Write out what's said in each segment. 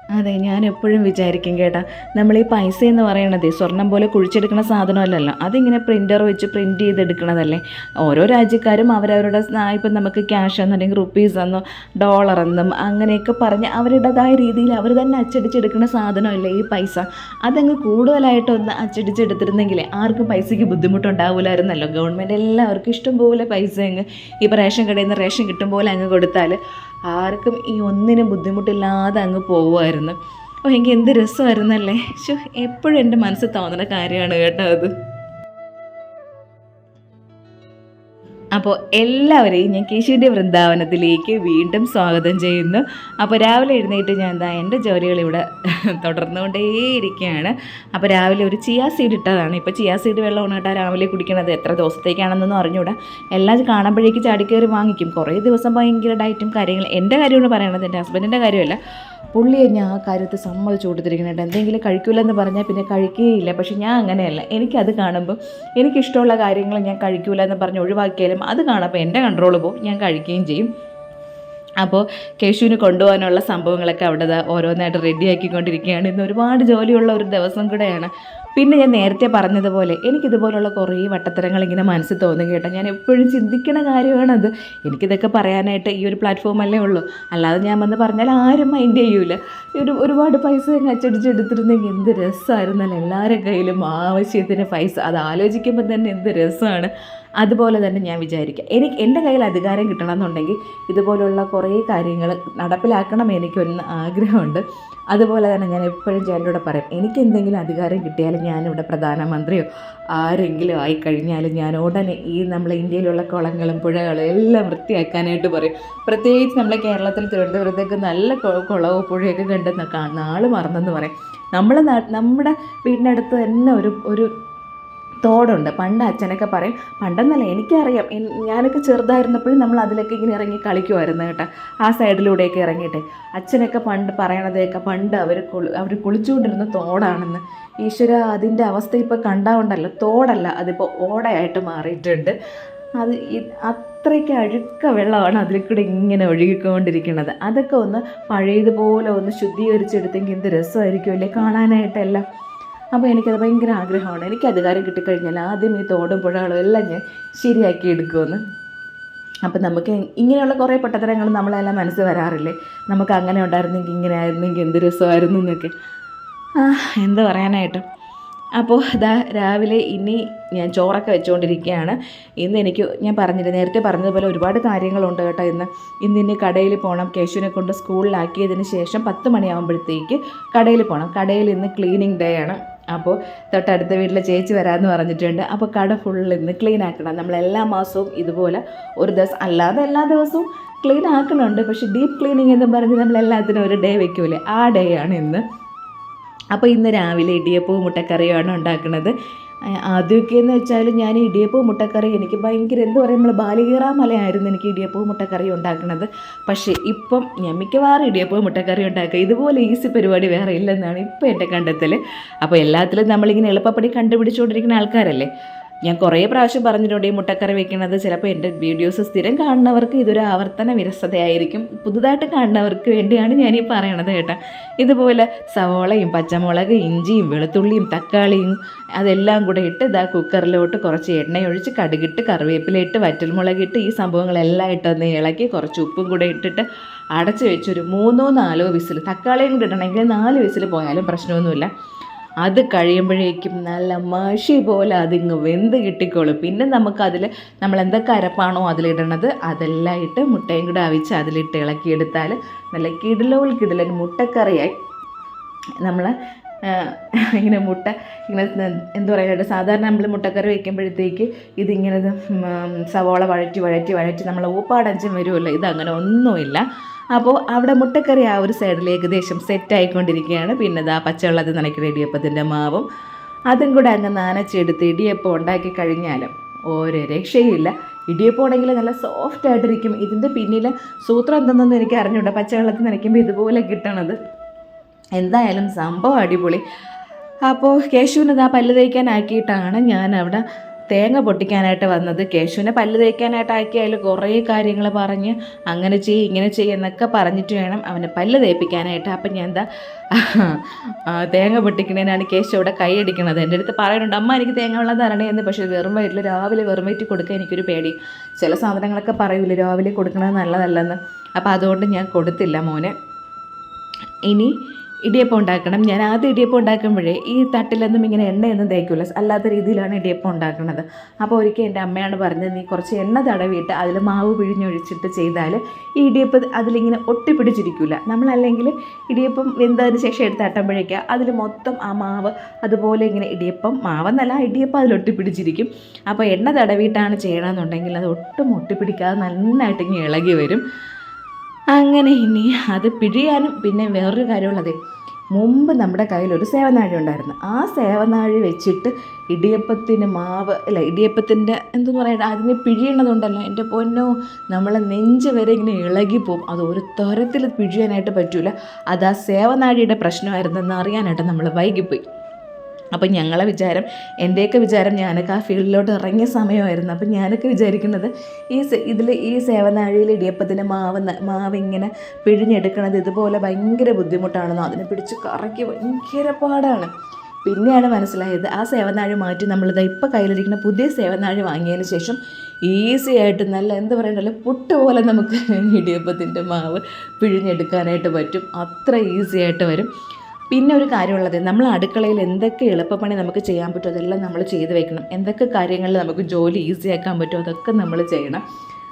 അതെ, ഞാൻ എപ്പോഴും വിചാരിക്കും കേട്ടാ, നമ്മൾ ഈ പൈസ എന്ന് പറയണത് സ്വർണം പോലെ കുഴിച്ചെടുക്കുന്ന സാധനമല്ലല്ലോ, അതിങ്ങനെ പ്രിൻ്റർ വെച്ച് പ്രിൻ്റ് ചെയ്തെടുക്കണതല്ലേ. ഓരോ രാജ്യക്കാരും അവരവരുടെ ഇപ്പം നമുക്ക് ക്യാഷ് എന്നല്ലെങ്കിൽ റുപ്പീസ് എന്നോ ഡോളർ എന്നും അങ്ങനെയൊക്കെ പറഞ്ഞ് അവരുടേതായ രീതിയിൽ അവർ തന്നെ അച്ചടിച്ചെടുക്കുന്ന സാധനമല്ലേ ഈ പൈസ. അതങ്ങ് കൂടുതലായിട്ടൊന്ന് അച്ചടിച്ചെടുത്തിരുന്നെങ്കിൽ ആർക്കും പൈസയ്ക്ക് ബുദ്ധിമുട്ടുണ്ടാവില്ലായിരുന്നല്ലോ. ഗവൺമെൻറ് എല്ലാവർക്കും ഇഷ്ടംപോലെ പൈസ അങ്ങ് ഇപ്പോൾ റേഷൻ കടയിൽ നിന്ന് റേഷൻ കിട്ടും പോലെ അങ്ങ് കൊടുത്താൽ ആർക്കും ഈ ഒന്നിനും ബുദ്ധിമുട്ടില്ലാതെ അങ്ങ് പോകുമായിരുന്നു. ഓ, എനിക്ക് എന്ത് രസമായിരുന്നല്ലേ. എപ്പോഴും എൻ്റെ മനസ്സിൽ തോന്നുന്ന കാര്യമാണ് കേട്ടോ അത്. അപ്പോൾ എല്ലാവരെയും ഞാൻ കേശുവിൻ്റെ വൃന്ദാവനത്തിലേക്ക് വീണ്ടും സ്വാഗതം ചെയ്യുന്നു. അപ്പോൾ രാവിലെ എഴുന്നേറ്റ് ഞാൻ എൻ്റെ ജോലികൾ ഇവിടെ തുടർന്നുകൊണ്ടേയിരിക്കുകയാണ്. അപ്പോൾ രാവിലെ ഒരു ചിയാ സീഡ് ഇട്ടതാണ്. ഇപ്പോൾ ചിയാ സീഡ് വെള്ളമാണ് കേട്ടോ രാവിലെ കുടിക്കണത്. എത്ര ദിവസത്തേക്കാണെന്നൊന്നും അറിഞ്ഞൂടാ. എല്ലാം കാണുമ്പോഴേക്ക് ചാടിക്കയറി വാങ്ങിക്കും. കുറേ ദിവസം ഭയങ്കര ഡയറ്റും കാര്യങ്ങൾ. എൻ്റെ കാര്യമാണ് പറയണത്, എൻ്റെ ഹസ്ബൻഡിൻ്റെ കാര്യമല്ല. പുള്ളിയെ ഞാൻ ആ കാര്യത്തിൽ സമ്മതിച്ചു കൊടുത്തിരിക്കുന്നുണ്ട്. എന്തെങ്കിലും കഴിക്കില്ലെന്ന് പറഞ്ഞാൽ പിന്നെ കഴിക്കുകയില്ല. പക്ഷെ ഞാൻ അങ്ങനെയല്ല. എനിക്കത് കാണുമ്പോൾ എനിക്കിഷ്ടമുള്ള കാര്യങ്ങൾ ഞാൻ കഴിക്കില്ല എന്ന് പറഞ്ഞ് ഒഴിവാക്കിയാലും അത് കാണുമ്പോൾ എൻ്റെ കൺട്രോൾ പോകും, ഞാൻ കഴിക്കുകയും ചെയ്യും. അപ്പോൾ കേശുവിന് കൊണ്ടുപോകാനുള്ള സംഭവങ്ങളൊക്കെ അവിടെ ഓരോന്നായിട്ട് റെഡിയാക്കിക്കൊണ്ടിരിക്കുകയാണ്. ഇന്ന് ഒരുപാട് ജോലിയുള്ള ഒരു ദിവസം കൂടെയാണ്. പിന്നെ ഞാൻ നേരത്തെ പറഞ്ഞതുപോലെ എനിക്കിതുപോലുള്ള കുറേ വട്ടത്തരങ്ങൾ ഇങ്ങനെ മനസ്സിൽ തോന്നും കേട്ടോ. ഞാൻ എപ്പോഴും ചിന്തിക്കണ കാര്യമാണത്. എനിക്കിതൊക്കെ പറയാനായിട്ട് ഈ ഒരു പ്ലാറ്റ്ഫോമല്ലേ ഉള്ളൂ. അല്ലാതെ ഞാൻ വന്ന് പറഞ്ഞാൽ ആരും മൈൻഡ് ചെയ്യൂല. ഒരുപാട് പൈസ അച്ചടിച്ചെടുത്തിരുന്നെങ്കിൽ എന്ത് രസമായിരുന്നല്ലോ. എല്ലാവരുടെ കയ്യിലും ആവശ്യത്തിന് പൈസ. അത് ആലോചിക്കുമ്പോൾ തന്നെ എന്ത് രസമാണ്. അതുപോലെ തന്നെ ഞാൻ വിചാരിക്കുക, എൻ്റെ കയ്യിൽ അധികാരം കിട്ടണമെന്നുണ്ടെങ്കിൽ ഇതുപോലുള്ള കുറേ കാര്യങ്ങൾ നടപ്പിലാക്കണം എനിക്കൊന്ന് ആഗ്രഹമുണ്ട്. അതുപോലെ തന്നെ ഞാൻ എപ്പോഴും ചേട്ടനോട് പറയും, എനിക്കെന്തെങ്കിലും അധികാരം കിട്ടിയാലും ഞാനിവിടെ പ്രധാനമന്ത്രിയോ ആരെങ്കിലും ആയിക്കഴിഞ്ഞാലും ഞാൻ ഉടനെ ഈ നമ്മളെ ഇന്ത്യയിലുള്ള കുളങ്ങളും പുഴകളും എല്ലാം വൃത്തിയാക്കാനായിട്ട് പറയും. പ്രത്യേകിച്ച് നമ്മളെ കേരളത്തിൽ തിരുവനന്തപുരത്തേക്ക് നല്ല കുളവും പുഴയൊക്കെ കണ്ടെന്ന് നാള് മറന്നെന്ന് പറയും. നമ്മുടെ വീടിൻ്റെ അടുത്ത് തന്നെ ഒരു തോടുണ്ട്. പണ്ട് അച്ഛനൊക്കെ പറയും, പണ്ടെന്നല്ല എനിക്കറിയാം, ഞാനൊക്കെ ചെറുതായിരുന്നപ്പോഴും നമ്മൾ അതിലൊക്കെ ഇങ്ങനെ ഇറങ്ങി കളിക്കുമായിരുന്നു കേട്ടോ. ആ സൈഡിലൂടെയൊക്കെ ഇറങ്ങിയിട്ട് അച്ഛനൊക്കെ പണ്ട് പറയണതൊക്കെ പണ്ട് അവർ കുളിച്ചുകൊണ്ടിരുന്ന തോടാണെന്ന്. ഈശ്വര, അതിൻ്റെ അവസ്ഥ ഇപ്പോൾ കണ്ടാവുണ്ടല്ലോ. തോടല്ല, അതിപ്പോൾ ഓടയായിട്ട് മാറിയിട്ടുണ്ട്. അത് അത്രയ്ക്ക് അഴുക്ക വെള്ളമാണ് അതിൽ കൂടെ ഇങ്ങനെ ഒഴുകിക്കൊണ്ടിരിക്കുന്നത്. അതൊക്കെ ഒന്ന് പഴയതുപോലെ ഒന്ന് ശുദ്ധീകരിച്ചെടുത്തെങ്കിൽ എന്ത് രസമായിരിക്കുമല്ലേ കാണാനായിട്ടെല്ലാം. അപ്പോൾ എനിക്കത് ഭയങ്കര ആഗ്രഹമാണ്. എനിക്ക് അധികാരം കിട്ടിക്കഴിഞ്ഞാൽ ആദ്യം ഈ തോടും പുഴകളും എല്ലാം ഞാൻ ശരിയാക്കി എടുക്കുമെന്ന്. അപ്പം നമുക്ക് ഇങ്ങനെയുള്ള കുറേ പൊട്ടത്തരങ്ങൾ നമ്മളെല്ലാം മനസ്സിൽ വരാറില്ലേ. നമുക്ക് അങ്ങനെ ഉണ്ടായിരുന്നെങ്കിൽ ഇങ്ങനെ ആയിരുന്നെങ്കിൽ എന്ത് രസമായിരുന്നു എന്നൊക്കെ. എന്ത് പറയാനായിട്ട്. അപ്പോൾ രാവിലെ ഇനി ഞാൻ ചോറൊക്കെ വെച്ചുകൊണ്ടിരിക്കുകയാണ്. ഇന്ന് ഞാൻ നേരത്തെ പറഞ്ഞതുപോലെ ഒരുപാട് കാര്യങ്ങളുണ്ട് കേട്ടോ. ഇന്ന് കടയിൽ പോകണം. കേശുവിനെ കൊണ്ട് സ്കൂളിലാക്കിയതിന് ശേഷം 10 മണിയാകുമ്പോഴത്തേക്ക് കടയിൽ പോകണം. കടയിൽ ഇന്ന് ക്ലീനിങ് ഡേ ആണ്. അപ്പോൾ തൊട്ടടുത്ത വീട്ടിലെ ചേച്ചി വരാമെന്ന് പറഞ്ഞിട്ടുണ്ട്. അപ്പോൾ കട ഫുള്ള് ഇന്ന് ക്ലീൻ ആക്കണം. നമ്മളെല്ലാ മാസവും ഇതുപോലെ ഒരു ദിവസം, അല്ലാതെ എല്ലാ ദിവസവും ക്ലീൻ ആക്കണുണ്ട്. പക്ഷേ ഡീപ്പ് ക്ലീനിങ് എന്ന് പറഞ്ഞ് നമ്മളെല്ലാത്തിനും ഒരു ഡേ വയ്ക്കൂലേ, ആ ഡേ ആണ് ഇന്ന്. അപ്പോൾ ഇന്ന് രാവിലെ ഇടിയപ്പവും മുട്ടക്കറിയുമാണ് ഉണ്ടാക്കുന്നത്. ആദ്യമൊക്കെ എന്ന് വെച്ചാൽ ഞാൻ ഇടിയപ്പവും മുട്ടക്കറി എനിക്ക് ഭയങ്കര എന്താ പറയുക, നമ്മൾ ബാലികേറാമലയായിരുന്നു എനിക്ക് ഇടിയപ്പവും മുട്ടക്കറി ഉണ്ടാക്കുന്നത്. പക്ഷേ ഇപ്പം ഞാൻ മിക്കവാറും ഇടിയപ്പവും മുട്ടക്കറി ഉണ്ടാക്കുക. ഇതുപോലെ ഈസി പരിപാടി വേറെ ഇല്ലെന്നാണ് ഇപ്പോൾ എൻ്റെ കണ്ടെത്തൽ. അപ്പോൾ എല്ലാത്തിലും നമ്മളിങ്ങനെ എളുപ്പപ്പടി കണ്ടുപിടിച്ചുകൊണ്ടിരിക്കുന്ന ആൾക്കാരല്ലേ. ഞാൻ കുറേ പ്രാവശ്യം പറഞ്ഞിട്ടുണ്ട് ഈ മുട്ടക്കറി വെക്കുന്നത്. ചിലപ്പോൾ എൻ്റെ വീഡിയോസ് സ്ഥിരം കാണുന്നവർക്ക് ഇതൊരു ആവർത്തന വിരസതയായിരിക്കും. പുതുതായിട്ട് കാണുന്നവർക്ക് വേണ്ടിയാണ് ഞാനീ പറയണത് കേട്ടോ. ഇതുപോലെ സവോളയും പച്ചമുളക് ഇഞ്ചിയും വെളുത്തുള്ളിയും തക്കാളിയും അതെല്ലാം കൂടെ ഇട്ട് കുക്കറിലോട്ട് കുറച്ച് എണ്ണയൊഴിച്ച് കടുകിട്ട് കറിവേപ്പിലയിട്ട് വറ്റൽമുളകിട്ട് ഈ സംഭവങ്ങളെല്ലാം ഇട്ടൊന്ന് ഇളക്കി കുറച്ച് ഉപ്പും കൂടെ ഇട്ടിട്ട് അടച്ച് വെച്ചൊരു 3-4 വിസിൽ, തക്കാളിയും കൂടെ ഇടണമെങ്കിൽ 4 വിസിൽ പോയാലും പ്രശ്നമൊന്നുമില്ല. അത് കഴിയുമ്പോഴേക്കും നല്ല മഷി പോലെ അതിങ്ങ് വെന്ത് കിട്ടിക്കോളും. പിന്നെ നമുക്കതിൽ നമ്മൾ എന്തൊക്കെ അരപ്പാണോ അതിലിടണത് അതെല്ലാം ഇട്ട് മുട്ടയും കൂടെ അവിച്ച് അതിലിട്ട് ഇളക്കിയെടുത്താൽ നല്ല കിടിലൻ മുട്ടക്കറിയായി. നമ്മൾ ഇങ്ങനെ മുട്ട ഇങ്ങനെ എന്താ പറയുക, സാധാരണ നമ്മൾ മുട്ടക്കറി വയ്ക്കുമ്പോഴത്തേക്ക് ഇതിങ്ങനെ സവോള വഴറ്റി നമ്മൾ ഊപ്പാടഞ്ചും വരുമല്ലോ. ഇതങ്ങനെ ഒന്നുമില്ല. അപ്പോൾ അവിടെ മുട്ടക്കറി ആ ഒരു സൈഡിൽ ഏകദേശം സെറ്റായിക്കൊണ്ടിരിക്കുകയാണ്. പിന്നെ പച്ചവെള്ളത്തിൽ നനയ്ക്കുന്ന ഇടിയപ്പത്തിൻ്റെ മാവും അതും കൂടെ അങ്ങ് നനച്ചെടുത്ത് ഇടിയപ്പം ഉണ്ടാക്കി കഴിഞ്ഞാലും ഒരു രക്ഷയില്ല. ഇടിയപ്പം ആണെങ്കിൽ നല്ല സോഫ്റ്റായിട്ടിരിക്കും. ഇതിൻ്റെ പിന്നിൽ സൂത്രം എന്തെന്നൊന്നും എനിക്ക് അറിഞ്ഞൂടാ. പച്ചവെള്ളത്തിൽ നനയ്ക്കുമ്പോൾ ഇതുപോലെ കിട്ടണത്. എന്തായാലും സംഭവം അടിപൊളി. അപ്പോൾ കേശുവിന് പല്ല് തേക്കാനാക്കിയിട്ടാണ് ഞാൻ അവിടെ തേങ്ങ പൊട്ടിക്കാനായിട്ട് വന്നത്. കേശുവിനെ പല്ല് തേക്കാനായിട്ട് ആക്കിയാൽ കുറേ കാര്യങ്ങൾ പറഞ്ഞ് അങ്ങനെ ചെയ്യും ഇങ്ങനെ ചെയ്യും എന്നൊക്കെ പറഞ്ഞിട്ട് വേണം അവനെ പല്ല് തേപ്പിക്കാനായിട്ട്. അപ്പം ഞാൻ എന്താ തേങ്ങ പൊട്ടിക്കണേനാണ് കേശു അവിടെ കൈയടിക്കണത്. എൻ്റെ അടുത്ത് പറയുന്നുണ്ട്, അമ്മ എനിക്ക് തേങ്ങ വെള്ളം തരണേ എന്ന്. പക്ഷേ വെറും വയറ്റിൽ രാവിലെ വെറും വയറ്റിൽ കൊടുക്കാൻ എനിക്കൊരു പേടി. ചില സാധനങ്ങളൊക്കെ പറയൂല രാവിലെ കൊടുക്കണത് നല്ലതല്ലെന്ന്. അപ്പോൾ അതുകൊണ്ട് ഞാൻ കൊടുത്തില്ല മോനെ. ഇനി ഇടിയപ്പം ഉണ്ടാക്കണം. ഞാൻ ആദ്യം ഇടിയപ്പം ഉണ്ടാക്കുമ്പോഴേ ഈ തട്ടിലൊന്നും ഇങ്ങനെ എണ്ണയൊന്നും തേക്കില്ല, അല്ലാത്ത രീതിയിലാണ് ഇടിയപ്പം ഉണ്ടാക്കുന്നത്. അപ്പോൾ ഒരിക്കൽ എൻ്റെ അമ്മയാണ് പറഞ്ഞത്, നീ കുറച്ച് എണ്ണ തടവിയിട്ട് അതിൽ മാവ് പിഴിഞ്ഞൊഴിച്ചിട്ട് ചെയ്താൽ ഈ ഇടിയപ്പം അതിലിങ്ങനെ ഒട്ടിപ്പിടിച്ചിരിക്കില്ല. നമ്മളല്ലെങ്കിൽ ഇടിയപ്പം വെന്തതിന് ശേഷം എടുത്ത് തട്ടുമ്പോഴേക്ക് അതിൽ മൊത്തം ആ മാവ് അതുപോലെ ഇങ്ങനെ ഇടിയപ്പം മാവെന്നല്ല ഇടിയപ്പം അതിലൊട്ടിപ്പിടിച്ചിരിക്കും. അപ്പോൾ എണ്ണ തടവിയിട്ടാണ് ചെയ്യണമെന്നുണ്ടെങ്കിൽ അത് ഒട്ടും ഒട്ടിപ്പിടിക്കാതെ നന്നായിട്ട് ഇങ്ങനെ ഇളകി വരും. അങ്ങനെ ഇനി അത് പിഴിയാനും. പിന്നെ വേറൊരു കാര്യമുള്ളത്, മുമ്പ് നമ്മുടെ കയ്യിലൊരു സേവനാഴി ഉണ്ടായിരുന്നു. ആ സേവനാഴി വെച്ചിട്ട് ഇടിയപ്പത്തിന് മാവ് ഇടിയപ്പത്തിൻ്റെ എന്തെന്ന് പറയുക അതിനെ പിഴിയണതുണ്ടല്ലോ, എൻ്റെ പൊന്നോ, നമ്മളെ നെഞ്ച് വരെ ഇങ്ങനെ ഇളകിപ്പോവും. അത് ഒരു തരത്തിൽ പിഴിയാനായിട്ട് പറ്റില്ല. അത് ആ സേവനാഴിയുടെ പ്രശ്നമായിരുന്നെന്ന് അറിയാനായിട്ട് നമ്മൾ വൈകിപ്പോയി. അപ്പം ഞങ്ങളെ വിചാരം, എൻ്റെയൊക്കെ വിചാരം, ഞാനൊക്കെ ആ ഫീൽഡിലോട്ട് ഇറങ്ങിയ സമയമായിരുന്നു. അപ്പം ഞാനൊക്കെ വിചാരിക്കുന്നത് ഈ സേവനാഴിയിൽ ഇടിയപ്പത്തിൻ്റെ മാവ് ഇങ്ങനെ പിഴിഞ്ഞെടുക്കണത് ഇതുപോലെ ഭയങ്കര ബുദ്ധിമുട്ടാണെന്നോ, അതിനെ പിടിച്ച് കറക്കി ഭയങ്കര പാടാണ്. പിന്നെയാണ് മനസ്സിലായത് ആ സേവനാഴി മാറ്റി നമ്മളിത് ഇപ്പോൾ കയ്യിലിരിക്കുന്ന പുതിയ സേവനാഴി വാങ്ങിയതിന് ശേഷം ഈസി ആയിട്ട് നല്ല എന്താ പറയണ്ടല്ലോ പുട്ട് പോലെ നമുക്ക് ഇടിയപ്പത്തിൻ്റെ മാവ് പിഴിഞ്ഞെടുക്കാനായിട്ട് പറ്റും. അത്ര ഈസി ആയിട്ട് വരും. പിന്നെ ഒരു കാര്യമുള്ളത്, നമ്മൾ അടുക്കളയിൽ എന്തൊക്കെ എളുപ്പപ്പണി നമുക്ക് ചെയ്യാൻ പറ്റുമോ അതെല്ലാം നമ്മൾ ചെയ്ത് വെക്കണം. എന്തൊക്കെ കാര്യങ്ങളിൽ നമുക്ക് ജോലി ഈസിയാക്കാൻ പറ്റുമോ അതൊക്കെ നമ്മൾ ചെയ്യണം.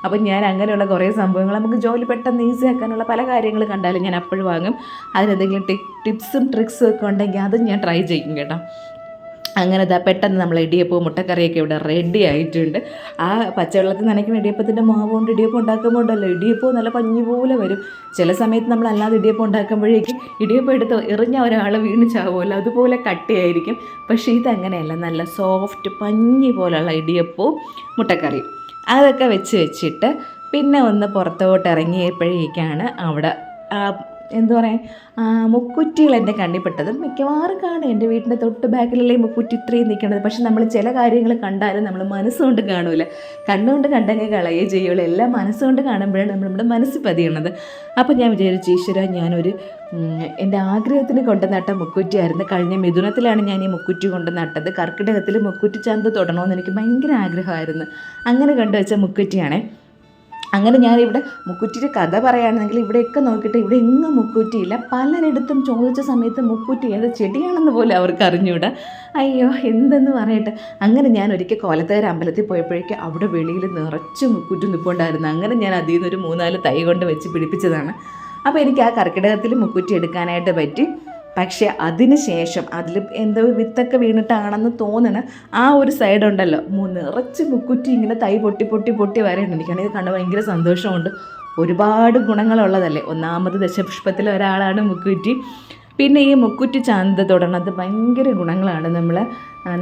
അപ്പം ഞാൻ അങ്ങനെയുള്ള കുറേ സംഭവങ്ങൾ, നമുക്ക് ജോലി പെട്ടെന്ന് ഈസിയാക്കാനുള്ള പല കാര്യങ്ങൾ കണ്ടാലും ഞാൻ അപ്പോഴും വാങ്ങും. അതിനെന്തെങ്കിലും ടിപ്സും ട്രിക്സും ഒക്കെ ഉണ്ടെങ്കിൽ അതും ഞാൻ ട്രൈ ചെയ്യും കേട്ടോ. അങ്ങനെ പെട്ടെന്ന് നമ്മൾ ഇടിയപ്പവും മുട്ടക്കറിയൊക്കെ ഇവിടെ റെഡി ആയിട്ടുണ്ട്. ആ പച്ചവെള്ളത്തിൽ നനയ്ക്കുന്ന ഇടിയപ്പത്തിൻ്റെ മാവ് കൊണ്ട് ഇടിയപ്പം ഉണ്ടാക്കുമ്പോൾ ഉണ്ടല്ലോ, ഇടിയപ്പവും നല്ല പഞ്ഞി പോലെ വരും. ചില സമയത്ത് നമ്മൾ അല്ലാതെ ഇടിയപ്പം ഉണ്ടാക്കുമ്പോഴേക്കും ഇടിയപ്പം എടുത്ത് എറിഞ്ഞ ഒരാൾ വീണ് ചാവുമല്ലോ, അതുപോലെ കട്ടിയായിരിക്കും. പക്ഷേ ഇതങ്ങനെയല്ല, നല്ല സോഫ്റ്റ് പഞ്ഞി പോലുള്ള ഇടിയപ്പവും മുട്ടക്കറിയും അതൊക്കെ വെച്ചിട്ട് പിന്നെ ഒന്ന് പുറത്തോട്ട് ഇറങ്ങിയപ്പോഴേക്കാണ് അവിടെ എന്താ പറയുക മുക്കുറ്റികൾ എൻ്റെ കണ്ണിൽപ്പെട്ടത്. മിക്കവാറും കാണും എൻ്റെ വീട്ടിൻ്റെ തൊട്ട് ബാക്കിലല്ലേ മുക്കുറ്റി ഇത്രയും നിൽക്കുന്നത്. പക്ഷെ നമ്മൾ ചില കാര്യങ്ങൾ കണ്ടാലും നമ്മൾ മനസ്സുകൊണ്ട് കാണൂല, കണ്ണുകൊണ്ട് കണ്ടെങ്കിൽ കളയുകയും ചെയ്യുള്ളൂ. എല്ലാം മനസ്സുകൊണ്ട് കാണുമ്പോഴാണ് നമ്മുടെ മനസ്സ് പതിയണത്. അപ്പോൾ ഞാൻ വിചാരിച്ചു, ഈശ്വര, ഞാനൊരു എൻ്റെ ആഗ്രഹത്തിന് കൊണ്ട് നട്ട മുക്കുറ്റിയായിരുന്നു. കഴിഞ്ഞ മിഥുനത്തിലാണ് ഞാൻ ഈ മുക്കുറ്റി കൊണ്ട് നട്ടത്. കർക്കിടകത്തിൽ മുക്കുറ്റി ചന്ത തൊടണമെന്ന് എനിക്ക് ഭയങ്കര ആഗ്രഹമായിരുന്നു. അങ്ങനെ കണ്ടുവച്ച മുക്കുറ്റിയാണേ. അങ്ങനെ ഞാനിവിടെ മുക്കുറ്റിയുടെ കഥ പറയുകയാണെങ്കിൽ ഇവിടെയൊക്കെ നോക്കിയിട്ട് ഇവിടെ എങ്ങും മുക്കുറ്റിയില്ല. പലരിടത്തും ചോദിച്ച സമയത്ത് മുക്കുറ്റി ഏത് ചെടിയാണെന്ന് പോലും അവർക്ക് അറിഞ്ഞൂടാ. അയ്യോ എന്തെന്ന് പറയട്ടെ. അങ്ങനെ ഞാൻ ഒരിക്കൽ കോലത്തേര അമ്പലത്തിൽ പോയപ്പോഴേക്കും അവിടെ വെളിയിൽ നിറച്ച് മുക്കുറ്റി നിൽപ്പുണ്ടായിരുന്നു. അങ്ങനെ ഞാൻ അതിൽ നിന്നൊരു 3-4 തൈ കൊണ്ട് വെച്ച് പിടിപ്പിച്ചതാണ്. അപ്പോൾ എനിക്ക് ആ കർക്കിടകത്തിൽ മുക്കുറ്റി എടുക്കാനായിട്ട് പറ്റി. പക്ഷേ അതിന് ശേഷം അതിൽ എന്തോ വിത്തൊക്കെ വീണിട്ടാണെന്ന് തോന്നണ ആ ഒരു സൈഡുണ്ടല്ലോ, നിറച്ച് മുക്കുറ്റി ഇങ്ങനെ തൈ പൊട്ടി വരെയുണ്ട്. എനിക്കാണെങ്കിൽ കണ്ട് ഭയങ്കര സന്തോഷമുണ്ട്. ഒരുപാട് ഗുണങ്ങളുള്ളതല്ലേ. ഒന്നാമത് ദശപുഷ്പത്തിലെ ഒരാളാണ് മുക്കുറ്റി. പിന്നെ ഈ മുക്കുറ്റി ചാന്ത് തൊടണത് ഭയങ്കര ഗുണങ്ങളാണ്. നമ്മൾ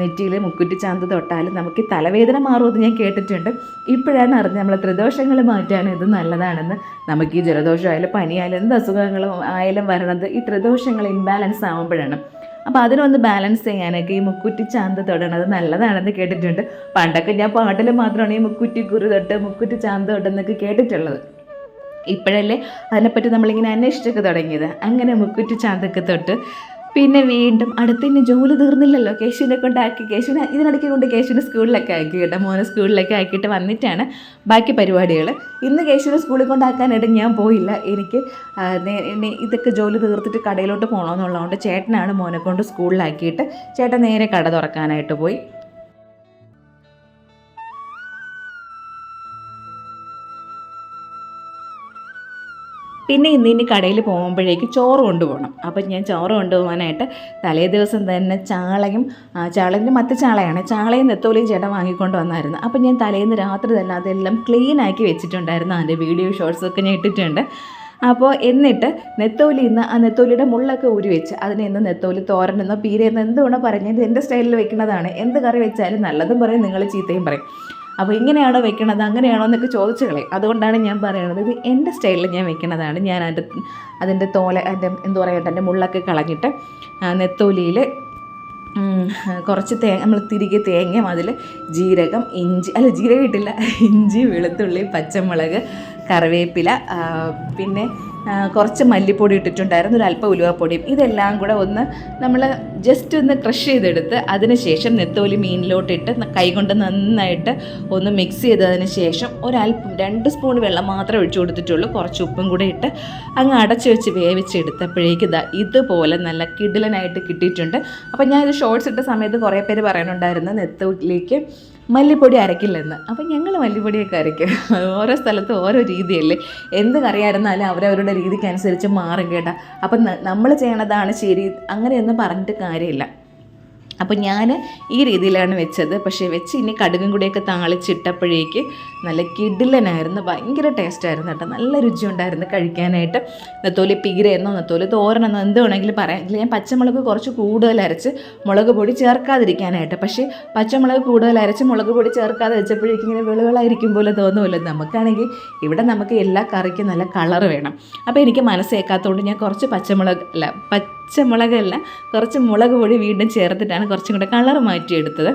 നെറ്റിയിൽ മുക്കുറ്റി ചാന്ത് തൊട്ടാൽ നമുക്ക് തലവേദന മാറുമെന്ന് ഞാൻ കേട്ടിട്ടുണ്ട്. ഇപ്പോഴാണ് അറിഞ്ഞത് നമ്മൾ ത്രിദോഷങ്ങൾ മാറ്റാൻ ഇത് നല്ലതാണെന്ന്. നമുക്ക് ഈ ജലദോഷമായാലും പനിയായാലും എന്ത് അസുഖങ്ങളും ആയാലും വരണത് ഈ ത്രിദോഷങ്ങൾ ഇൻബാലൻസ് ആകുമ്പോഴാണ്. അപ്പോൾ അതിനൊന്ന് ബാലൻസ് ചെയ്യാനൊക്കെ ഈ മുക്കുറ്റി ചാന്ത് തൊടണത് നല്ലതാണെന്ന് കേട്ടിട്ടുണ്ട്. പണ്ടൊക്കെ ഞാൻ പാട്ടിൽ മാത്രമാണ് ഈ മുക്കുറ്റി കുരു തൊട്ട് മുക്കുറ്റി ചാന്ത് തൊട്ടെന്നൊക്കെ കേട്ടിട്ടുള്ളത്. ഇപ്പോഴല്ലേ അതിനെപ്പറ്റി നമ്മളിങ്ങനെ അന്വേഷിച്ചൊക്കെ തുടങ്ങിയത്. അങ്ങനെ മുക്കുറ്റി ചാന്തൊക്കെ തൊട്ട് പിന്നെ വീണ്ടും അടുത്തന്നെ ജോലി തീർന്നില്ലല്ലോ. കേശുവിനെ കൊണ്ടാക്കി, ഇതിനിടയ്ക്ക് കൊണ്ട് കേശുവിനെ സ്കൂളിലൊക്കെ ആക്കി കേട്ടോ. മോനെ സ്കൂളിലൊക്കെ ആക്കിയിട്ട് വന്നിട്ടാണ് ബാക്കി പരിപാടികൾ. ഇന്ന് കേശുവിനെ സ്കൂളിൽ കൊണ്ടാക്കാനായിട്ട് ഞാൻ പോയില്ല. എനിക്ക് ഇതൊക്കെ ജോലി തീർത്തിട്ട് കടയിലോട്ട് പോകണമെന്നുള്ളതുകൊണ്ട് ചേട്ടനാണ് മോനെ കൊണ്ട് സ്കൂളിലാക്കിയിട്ട് ചേട്ടൻ നേരെ കട തുറക്കാനായിട്ട് പോയി. പിന്നെ ഇന്ന് കടയിൽ പോകുമ്പോഴേക്ക് ചോറ് കൊണ്ടുപോകണം. അപ്പം ഞാൻ ചോറ് കൊണ്ടുപോകാനായിട്ട് തലേ ദിവസം തന്നെ ചാളയും മറ്റു ചാളയും നെത്തോലിയും ചേട്ടൻ വാങ്ങിക്കൊണ്ട് വന്നായിരുന്നു. അപ്പം ഞാൻ തലേന്ന് രാത്രി തന്നെ അതെല്ലാം ക്ലീനാക്കി വെച്ചിട്ടുണ്ടായിരുന്നു. അതിൻ്റെ വീഡിയോ ഷോർട്സൊക്കെ ഞാൻ ഇട്ടിട്ടുണ്ട്. അപ്പോൾ എന്നിട്ട് ആ നെത്തോലിയുടെ മുള്ളൊക്കെ ഊരി വെച്ച് അതിനെ ഇന്ന് നെത്തോലി തോരനെന്നോ പീരയെന്നോ എന്തുകൊണ്ടോ പറഞ്ഞത് എൻ്റെ സ്റ്റൈലിൽ വെക്കുന്നതാണ്. എന്ത് കറി വെച്ചാലും നല്ലതും പറയും, നിങ്ങൾ ചീത്തയും പറയും. അപ്പോൾ ഇങ്ങനെയാണോ വെക്കണത് അങ്ങനെയാണോ എന്നൊക്കെ ചോദിച്ചു കളയും. അതുകൊണ്ടാണ് ഞാൻ പറയണത് ഇത് എൻ്റെ സ്റ്റൈലിൽ ഞാൻ വെക്കണതാണ്. ഞാൻ അതിൻ്റെ തോല എന്താ പറയുക, എൻ്റെ മുള്ളൊക്കെ കളഞ്ഞിട്ട് നെത്തോലിയിൽ കുറച്ച് നമ്മൾ തിരികെ തേങ്ങയും അതിൽ ജീരകം, ഇഞ്ചി, അല്ല ജീരകം ഇട്ടില്ല, ഇഞ്ചി, വെളുത്തുള്ളി, പച്ചമുളക്, കറിവേപ്പില, പിന്നെ കുറച്ച് മല്ലിപ്പൊടി ഇട്ടിട്ടുണ്ടായിരുന്നു, ഒരു അല്പം ഉലുവപ്പൊടിയും. ഇതെല്ലാം കൂടെ ഒന്ന് നമ്മൾ ജസ്റ്റ് ഒന്ന് ക്രഷ് ചെയ്തെടുത്ത് അതിന് ശേഷം നെത്തോലി മീനിലോട്ടിട്ട് കൈകൊണ്ട് നന്നായിട്ട് ഒന്ന് മിക്സ് ചെയ്തതിന് ശേഷം ഒരല്പം 2 സ്പൂൺ വെള്ളം മാത്രമേ ഒഴിച്ചു കൊടുത്തിട്ടുള്ളൂ. കുറച്ച് ഉപ്പും കൂടെ ഇട്ട് അങ്ങ് അടച്ചു വെച്ച് വേവിച്ചെടുത്തപ്പോഴേക്ക് ഇതുപോലെ നല്ല കിടിലനായിട്ട് കിട്ടിയിട്ടുണ്ട്. അപ്പോൾ ഞാൻ ഇത് ഷോർട്സ് ഇട്ട സമയത്ത് കുറേ പേര് പറയുന്നുണ്ടായിരുന്നു നെത്തോലിക്ക് മല്ലിപ്പൊടി അരക്കില്ലെന്ന്. അപ്പം ഞങ്ങൾ മല്ലിപ്പൊടിയൊക്കെ അരയ്ക്കും. ഓരോ സ്ഥലത്തും ഓരോ രീതിയല്ലേ, എന്ത് കറിയായിരുന്നാലും അവരവരുടെ രീതിക്കനുസരിച്ച് മാറും കേട്ടോ. അപ്പം നമ്മൾ ചെയ്യണതാണ് ശരി, അങ്ങനെയൊന്നും പറഞ്ഞിട്ട് കാര്യമില്ല. അപ്പോൾ ഞാൻ ഈ രീതിയിലാണ് വെച്ചത്. പക്ഷേ വെച്ച് ഇനി കടുകും കൂടിയൊക്കെ താളിച്ചിട്ടപ്പോഴേക്ക് നല്ല കിടിലനായിരുന്നു, ഭയങ്കര ടേസ്റ്റായിരുന്നു കേട്ടോ, നല്ല രുചി ഉണ്ടായിരുന്നു കഴിക്കാനായിട്ട്. നെത്തോലി പീരയെന്നോ നെത്തോലി തോരനെന്നോ എന്ത് വേണമെങ്കിലും പറയാം. ഇതിൽ ഞാൻ പച്ചമുളക് കുറച്ച് കൂടുതൽ അരച്ച് മുളക് പൊടി ചേർക്കാതിരിക്കാനായിട്ട്. പക്ഷേ പച്ചമുളക് കൂടുതൽ അരച്ച് മുളക് പൊടി ചേർക്കാതെ വെച്ചപ്പോഴേക്കും ഇങ്ങനെ വെളുവിളായിരിക്കും പോലെ തോന്നുമല്ലോ. നമുക്കാണെങ്കിൽ ഇവിടെ നമുക്ക് എല്ലാ കറിക്കും നല്ല കളർ വേണം. അപ്പോൾ എനിക്ക് മനസ്സേക്കാത്തതുകൊണ്ട് ഞാൻ കുറച്ച് പച്ചമുളകല്ല കുറച്ച് മുളക് പൊടി വീണ്ടും ചേർത്തിട്ടാണ് കുറച്ചും കൂടെ കളർ മാറ്റിയെടുത്തത്.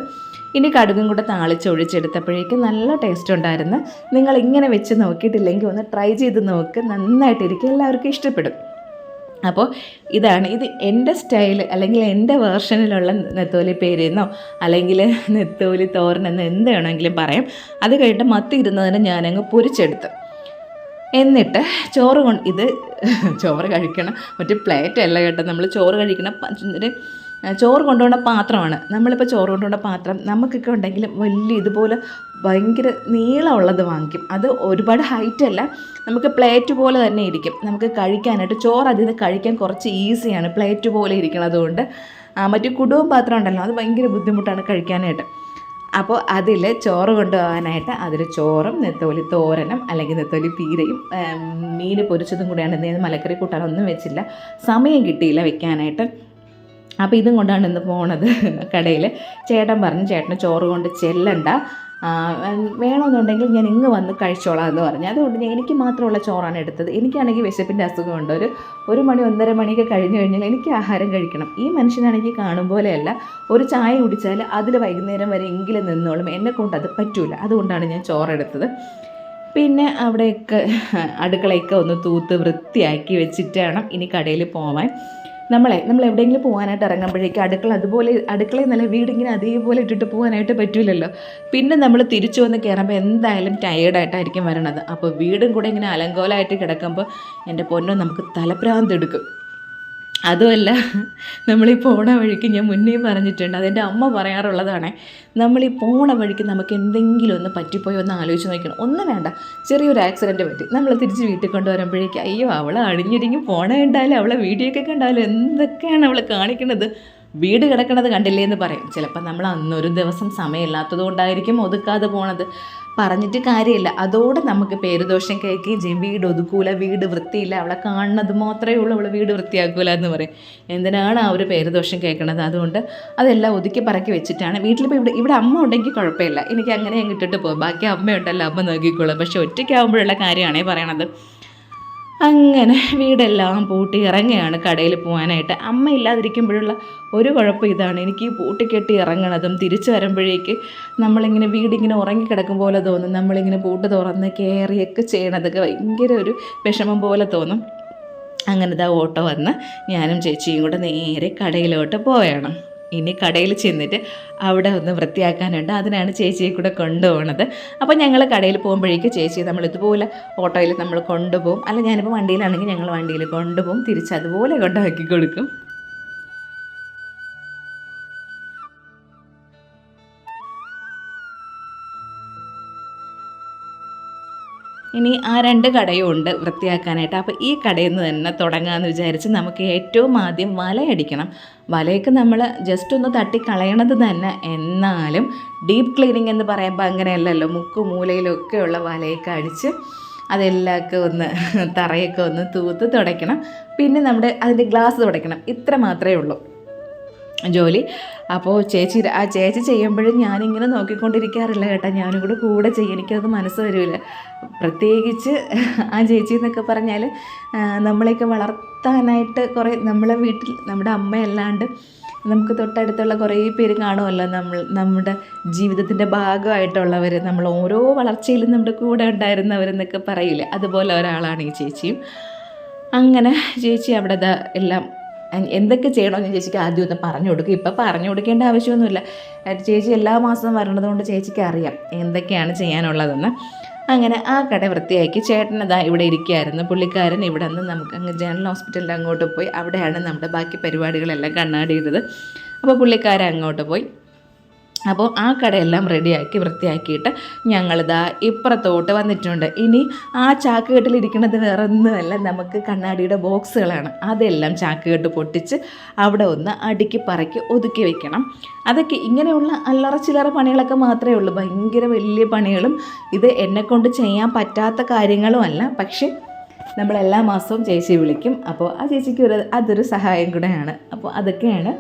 ഇനി കടുകും കൂടെ താളിച്ചൊഴിച്ചെടുത്തപ്പോഴേക്കും നല്ല ടേസ്റ്റ് ഉണ്ടായിരുന്നു. നിങ്ങൾ ഇങ്ങനെ വെച്ച് നോക്കിയിട്ടില്ലെങ്കിൽ ഒന്ന് ട്രൈ ചെയ്ത് നോക്ക്, നന്നായിട്ടിരിക്കും, എല്ലാവർക്കും ഇഷ്ടപ്പെടും. അപ്പോൾ ഇത് എൻ്റെ സ്റ്റൈൽ അല്ലെങ്കിൽ എൻ്റെ വേർഷനിലുള്ള നെത്തോലി പേരെന്നോ അല്ലെങ്കിൽ നെത്തോലി തോരനെന്നോ എന്ത് വേണമെങ്കിലും പറയാം. അത് കഴിഞ്ഞിട്ട് മത്തി ഇരുന്നതിന് ഞാനങ്ങ് പൊരിച്ചെടുത്ത്, എന്നിട്ട് ചോറ് കഴിക്കണം. മറ്റേ പ്ലേറ്റ് അല്ല കേട്ടോ, നമ്മൾ ചോറ് കഴിക്കണം. ചോറ് കൊണ്ടുപോകുന്ന പാത്രമാണ്. നമ്മളിപ്പോൾ ചോറ് കൊണ്ടുപോകുന്ന പാത്രം നമുക്കൊക്കെ ഉണ്ടെങ്കിൽ വലിയ ഇതുപോലെ ഭയങ്കര നീളമുള്ളത് വാങ്ങിക്കും. അത് ഒരുപാട് ഹൈറ്റ് അല്ല, നമുക്ക് പ്ലേറ്റ് പോലെ തന്നെ ഇരിക്കും. നമുക്ക് കഴിക്കാനായിട്ട് ചോറ് അതിൽ നിന്ന് കഴിക്കാൻ കുറച്ച് ഈസിയാണ്, പ്ലേറ്റ് പോലെ ഇരിക്കണത് കൊണ്ട്. മറ്റു കുടുംബ പാത്രം ഉണ്ടല്ലോ, അത് ഭയങ്കര ബുദ്ധിമുട്ടാണ് കഴിക്കാനായിട്ട്. അപ്പോൾ അതിൽ ചോറ് കൊണ്ടുപോകാനായിട്ട് അതിൽ ചോറും നെത്തോലി തോരനും അല്ലെങ്കിൽ നെത്തോലി പീരയും മീൻ പൊരിച്ചതും കൂടെയാണ്. എന്തെങ്കിലും മലക്കറി കൂട്ടാനൊന്നും വെച്ചില്ല, സമയം കിട്ടിയില്ല വെക്കാനായിട്ട്. അപ്പോൾ ഇതും കൊണ്ടാണ് ഇന്ന് പോണത് കടയിൽ. ചേട്ടൻ പറഞ്ഞു ചേട്ടന് ചോറ് കൊണ്ട് ചെല്ലണ്ട, വേണമെന്നുണ്ടെങ്കിൽ ഞാൻ ഇങ്ങ് വന്ന് കഴിച്ചോളാം എന്ന് പറഞ്ഞു. അതുകൊണ്ട് എനിക്ക് മാത്രമുള്ള ചോറാണ് എടുത്തത്. എനിക്കാണെങ്കിൽ വിശപ്പിൻ്റെ അസുഖമുണ്ട്. ഒരു മണി 1:30 മണിയൊക്കെ കഴിഞ്ഞ് കഴിഞ്ഞാൽ എനിക്ക് ആഹാരം കഴിക്കണം. ഈ മനുഷ്യനാണെങ്കിൽ കാണും പോലെയല്ല, ഒരു ചായ കുടിച്ചാൽ അതിൽ വൈകുന്നേരം വരെ എങ്കിലും നിന്നോളും. എന്നെക്കൊണ്ട് അത് പറ്റൂല. അതുകൊണ്ടാണ് ഞാൻ ചോറെടുത്തത്. പിന്നെ അവിടെയൊക്കെ അടുക്കളയൊക്കെ ഒന്ന് തൂത്ത് വൃത്തിയാക്കി വെച്ചിട്ട് വേണം ഇനി കടയിൽ പോവാൻ. നമ്മൾ എവിടെയെങ്കിലും പോകാനായിട്ട് ഇറങ്ങുമ്പോഴേക്കും അടുക്കളയിൽ നല്ല വീടിങ്ങനെ അതേപോലെ ഇട്ടിട്ട് പോകാനായിട്ട് പറ്റില്ലല്ലോ. പിന്നെ നമ്മൾ തിരിച്ചു വന്ന് കയറുമ്പോൾ എന്തായാലും ടയേർഡായിട്ടായിരിക്കും വരണത്. അപ്പോൾ വീടും കൂടെ ഇങ്ങനെ അലങ്കോലമായിട്ട് കിടക്കുമ്പോൾ എൻ്റെ പൊന്നോ നമുക്ക് തലപ്രാന്തെടുക്കും. അതുമല്ല, നമ്മളീ പോണ വഴിക്ക് ഞാൻ മുന്നേ പറഞ്ഞിട്ടുണ്ട്, അതെൻ്റെ അമ്മ പറയാറുള്ളതാണ്, നമ്മളീ പോണ വഴിക്ക് നമുക്ക് എന്തെങ്കിലും ഒന്ന് പറ്റിപ്പോയി ഒന്ന് ആലോചിച്ച് നോക്കണം. ഒന്നും വേണ്ട, ചെറിയൊരു ആക്സിഡൻറ്റ് പറ്റി, നമ്മൾ തിരിച്ച് വീട്ടിൽ കൊണ്ടുവരുമ്പോഴേക്കും അയ്യോ അവൾ അണിഞ്ഞൊരുങ്ങി പോണ കണ്ടാലും അവളെ വീഡിയോ ഒക്കെ കണ്ടാലും എന്തൊക്കെയാണ് അവൾ കാണിക്കുന്നത്, വീട് കിടക്കണത് കണ്ടില്ലേ എന്ന് പറയും. ചിലപ്പോൾ നമ്മൾ അന്നൊരു ദിവസം സമയമില്ലാത്തത് കൊണ്ടായിരിക്കും ഒതുക്കാതെ പോണത്. പറഞ്ഞിട്ട് കാര്യമില്ല, അതോടെ നമുക്ക് പേരുദോഷം കേൾക്കുകയും ചെയ്യും. വീട് ഒതുക്കൂല, വീട് വൃത്തിയില്ല, അവളെ കാണുന്നത് മാത്രമേ ഉള്ളൂ, അവളെ വീട് വൃത്തിയാക്കൂല എന്ന് പറയും. എന്തിനാണ് ആ ഒരു പേരുദോഷം കേൾക്കണത്? അതുകൊണ്ട് അതെല്ലാം ഒതുക്കി പറക്കി വെച്ചിട്ടാണ് വീട്ടിലിപ്പോൾ ഇവിടെ അമ്മ ഉണ്ടെങ്കിൽ കുഴപ്പമില്ല, എനിക്ക് അങ്ങനെ അങ്ങ് ഇട്ടിട്ട് പോകും. ബാക്കി അമ്മയുണ്ടല്ലോ, അമ്മ നോക്കിക്കോളും. പക്ഷെ ഒറ്റയ്ക്കാവുമ്പോഴുള്ള കാര്യമാണേ പറയണത്. അങ്ങനെ വീടെല്ലാം പൂട്ടി ഇറങ്ങുകയാണ് കടയിൽ പോകാനായിട്ട്. അമ്മ ഇല്ലാതിരിക്കുമ്പോഴുള്ള ഒരു കുഴപ്പം ഇതാണ്, എനിക്ക് ഈ പൂട്ടിക്കെട്ടി ഇറങ്ങണതും തിരിച്ചു വരുമ്പോഴേക്ക് നമ്മളിങ്ങനെ വീടിങ്ങനെ ഉറങ്ങിക്കിടക്കും പോലെ തോന്നും. നമ്മളിങ്ങനെ പൂട്ട് തുറന്ന് കയറിയൊക്കെ ചെയ്യണതൊക്കെ ഭയങ്കര ഒരു വിഷമം പോലെ തോന്നും. അങ്ങനത്തെ ഓട്ടോ വന്ന് ഞാനും ചേച്ചിയും കൂടെ നേരെ കടയിലോട്ട് പോവുകയാണ്. ഇനി കടയിൽ ചെന്നിട്ട് അവിടെ ഒന്ന് വൃത്തിയാക്കാനുണ്ട്, അതിനാണ് ചേച്ചിയെ കൂടെ കൊണ്ടുപോകുന്നത്. അപ്പോൾ ഞങ്ങൾ കടയിൽ പോകുമ്പോഴേക്ക് ചേച്ചി നമ്മൾ ഇതുപോലെ ഓട്ടോയിൽ നമ്മൾ കൊണ്ടുപോകും. അല്ല ഞാനിപ്പോൾ വണ്ടിയിലാണെങ്കിൽ ഞങ്ങൾ വണ്ടിയിൽ കൊണ്ടുപോകും, തിരിച്ച് അതുപോലെ കൊണ്ടാക്കി കൊടുക്കും. ഇനി ആ 2 കടയും ഉണ്ട് വൃത്തിയാക്കാനായിട്ട്. അപ്പോൾ ഈ കടയിൽ നിന്ന് തന്നെ തുടങ്ങാമെന്ന് വിചാരിച്ച് നമുക്ക് ഏറ്റവും ആദ്യം വലയടിക്കണം. വലയൊക്കെ നമ്മൾ ജസ്റ്റ് ഒന്ന് തട്ടിക്കളയണത് തന്നെ, എന്നാലും ഡീപ്പ് ക്ലീനിങ് എന്ന് പറയുമ്പോൾ അങ്ങനെയല്ലല്ലോ. മുക്കും മൂലയിലൊക്കെയുള്ള വലയൊക്കെ അടിച്ച് അതെല്ലാമൊക്കെ ഒന്ന് തറയൊക്കെ ഒന്ന് തൂത്ത് തുടയ്ക്കണം. പിന്നെ അതിൻ്റെ ഗ്ലാസ് തുടയ്ക്കണം. ഇത്ര മാത്രമേ ഉള്ളൂ ജോലി. അപ്പോൾ ചേച്ചി ചെയ്യുമ്പോഴും ഞാനിങ്ങനെ നോക്കിക്കൊണ്ടിരിക്കാറില്ല കേട്ടോ, ഞാനും കൂടെ ചെയ്യും. എനിക്കത് മനസ്സ് വരില്ല. പ്രത്യേകിച്ച് ആ ചേച്ചി എന്നൊക്കെ പറഞ്ഞാൽ നമ്മളെയൊക്കെ വളർത്താനായിട്ട് കുറേ നമ്മളെ വീട്ടിൽ നമ്മുടെ അമ്മയല്ലാണ്ട് നമുക്ക് തൊട്ടടുത്തുള്ള കുറേ പേര് കാണുമല്ലോ, നമ്മുടെ ജീവിതത്തിൻ്റെ ഭാഗമായിട്ടുള്ളവർ, നമ്മൾ ഓരോ വളർച്ചയിലും നമ്മുടെ കൂടെ ഉണ്ടായിരുന്നവരെന്നൊക്കെ പറയില്ലേ, അതുപോലെ ഒരാളാണ് ഈ ചേച്ചിയും. അങ്ങനെ ചേച്ചി അവിടെ എല്ലാം എന്തൊക്കെ ചെയ്യണമെന്ന് ചേച്ചിക്ക് ആദ്യം ഒന്ന് പറഞ്ഞു കൊടുക്കും. ഇപ്പം പറഞ്ഞു കൊടുക്കേണ്ട ആവശ്യമൊന്നുമില്ല, ചേച്ചി എല്ലാ മാസവും വരണത് കൊണ്ട് ചേച്ചിക്ക് അറിയാം എന്തൊക്കെയാണ് ചെയ്യാനുള്ളതെന്ന്. അങ്ങനെ ആ കട വൃത്തിയാക്കി ചേട്ടനതാ ഇവിടെ ഇരിക്കുകയായിരുന്നു. പുള്ളിക്കാരൻ ഇവിടെ നിന്ന് നമുക്ക് അങ്ങ് ജനറൽ ഹോസ്പിറ്റലിൽ അങ്ങോട്ട് പോയി, അവിടെയാണ് നമ്മുടെ ബാക്കി പരിപാടികളെല്ലാം കണ്ണാടിയിട്ടത്. അപ്പോൾ പുള്ളിക്കാരൻ അങ്ങോട്ട് പോയി. അപ്പോൾ ആ കടയെല്ലാം റെഡിയാക്കി വൃത്തിയാക്കിയിട്ട് ഞങ്ങളിതാ ഇപ്പുറത്തോട്ട് വന്നിട്ടുണ്ട്. ഇനി ആ ചാക്കുകെട്ടിലിരിക്കുന്നത് വേറെ ഒന്നുമല്ല, നമുക്ക് കണ്ണാടിയുടെ ബോക്സുകളാണ്. അതെല്ലാം ചാക്കുകെട്ട് പൊട്ടിച്ച് അവിടെ ഒന്ന് അടുക്കി പറക്കി ഒതുക്കി വെക്കണം. അതൊക്കെ ഇങ്ങനെയുള്ള അല്ലറ ചില്ലറ പണികളൊക്കെ മാത്രമേ ഉള്ളൂ. ഭയങ്കര വലിയ പണികളും ഇത് എന്നെക്കൊണ്ട് ചെയ്യാൻ പറ്റാത്ത കാര്യങ്ങളും അല്ല. പക്ഷേ നമ്മളെല്ലാ മാസവും ചേച്ചി വിളിക്കും. അപ്പോൾ ആ ചേച്ചിക്ക് അതൊരു സഹായം കൂടെയാണ്. അപ്പോൾ അതൊക്കെയാണ്,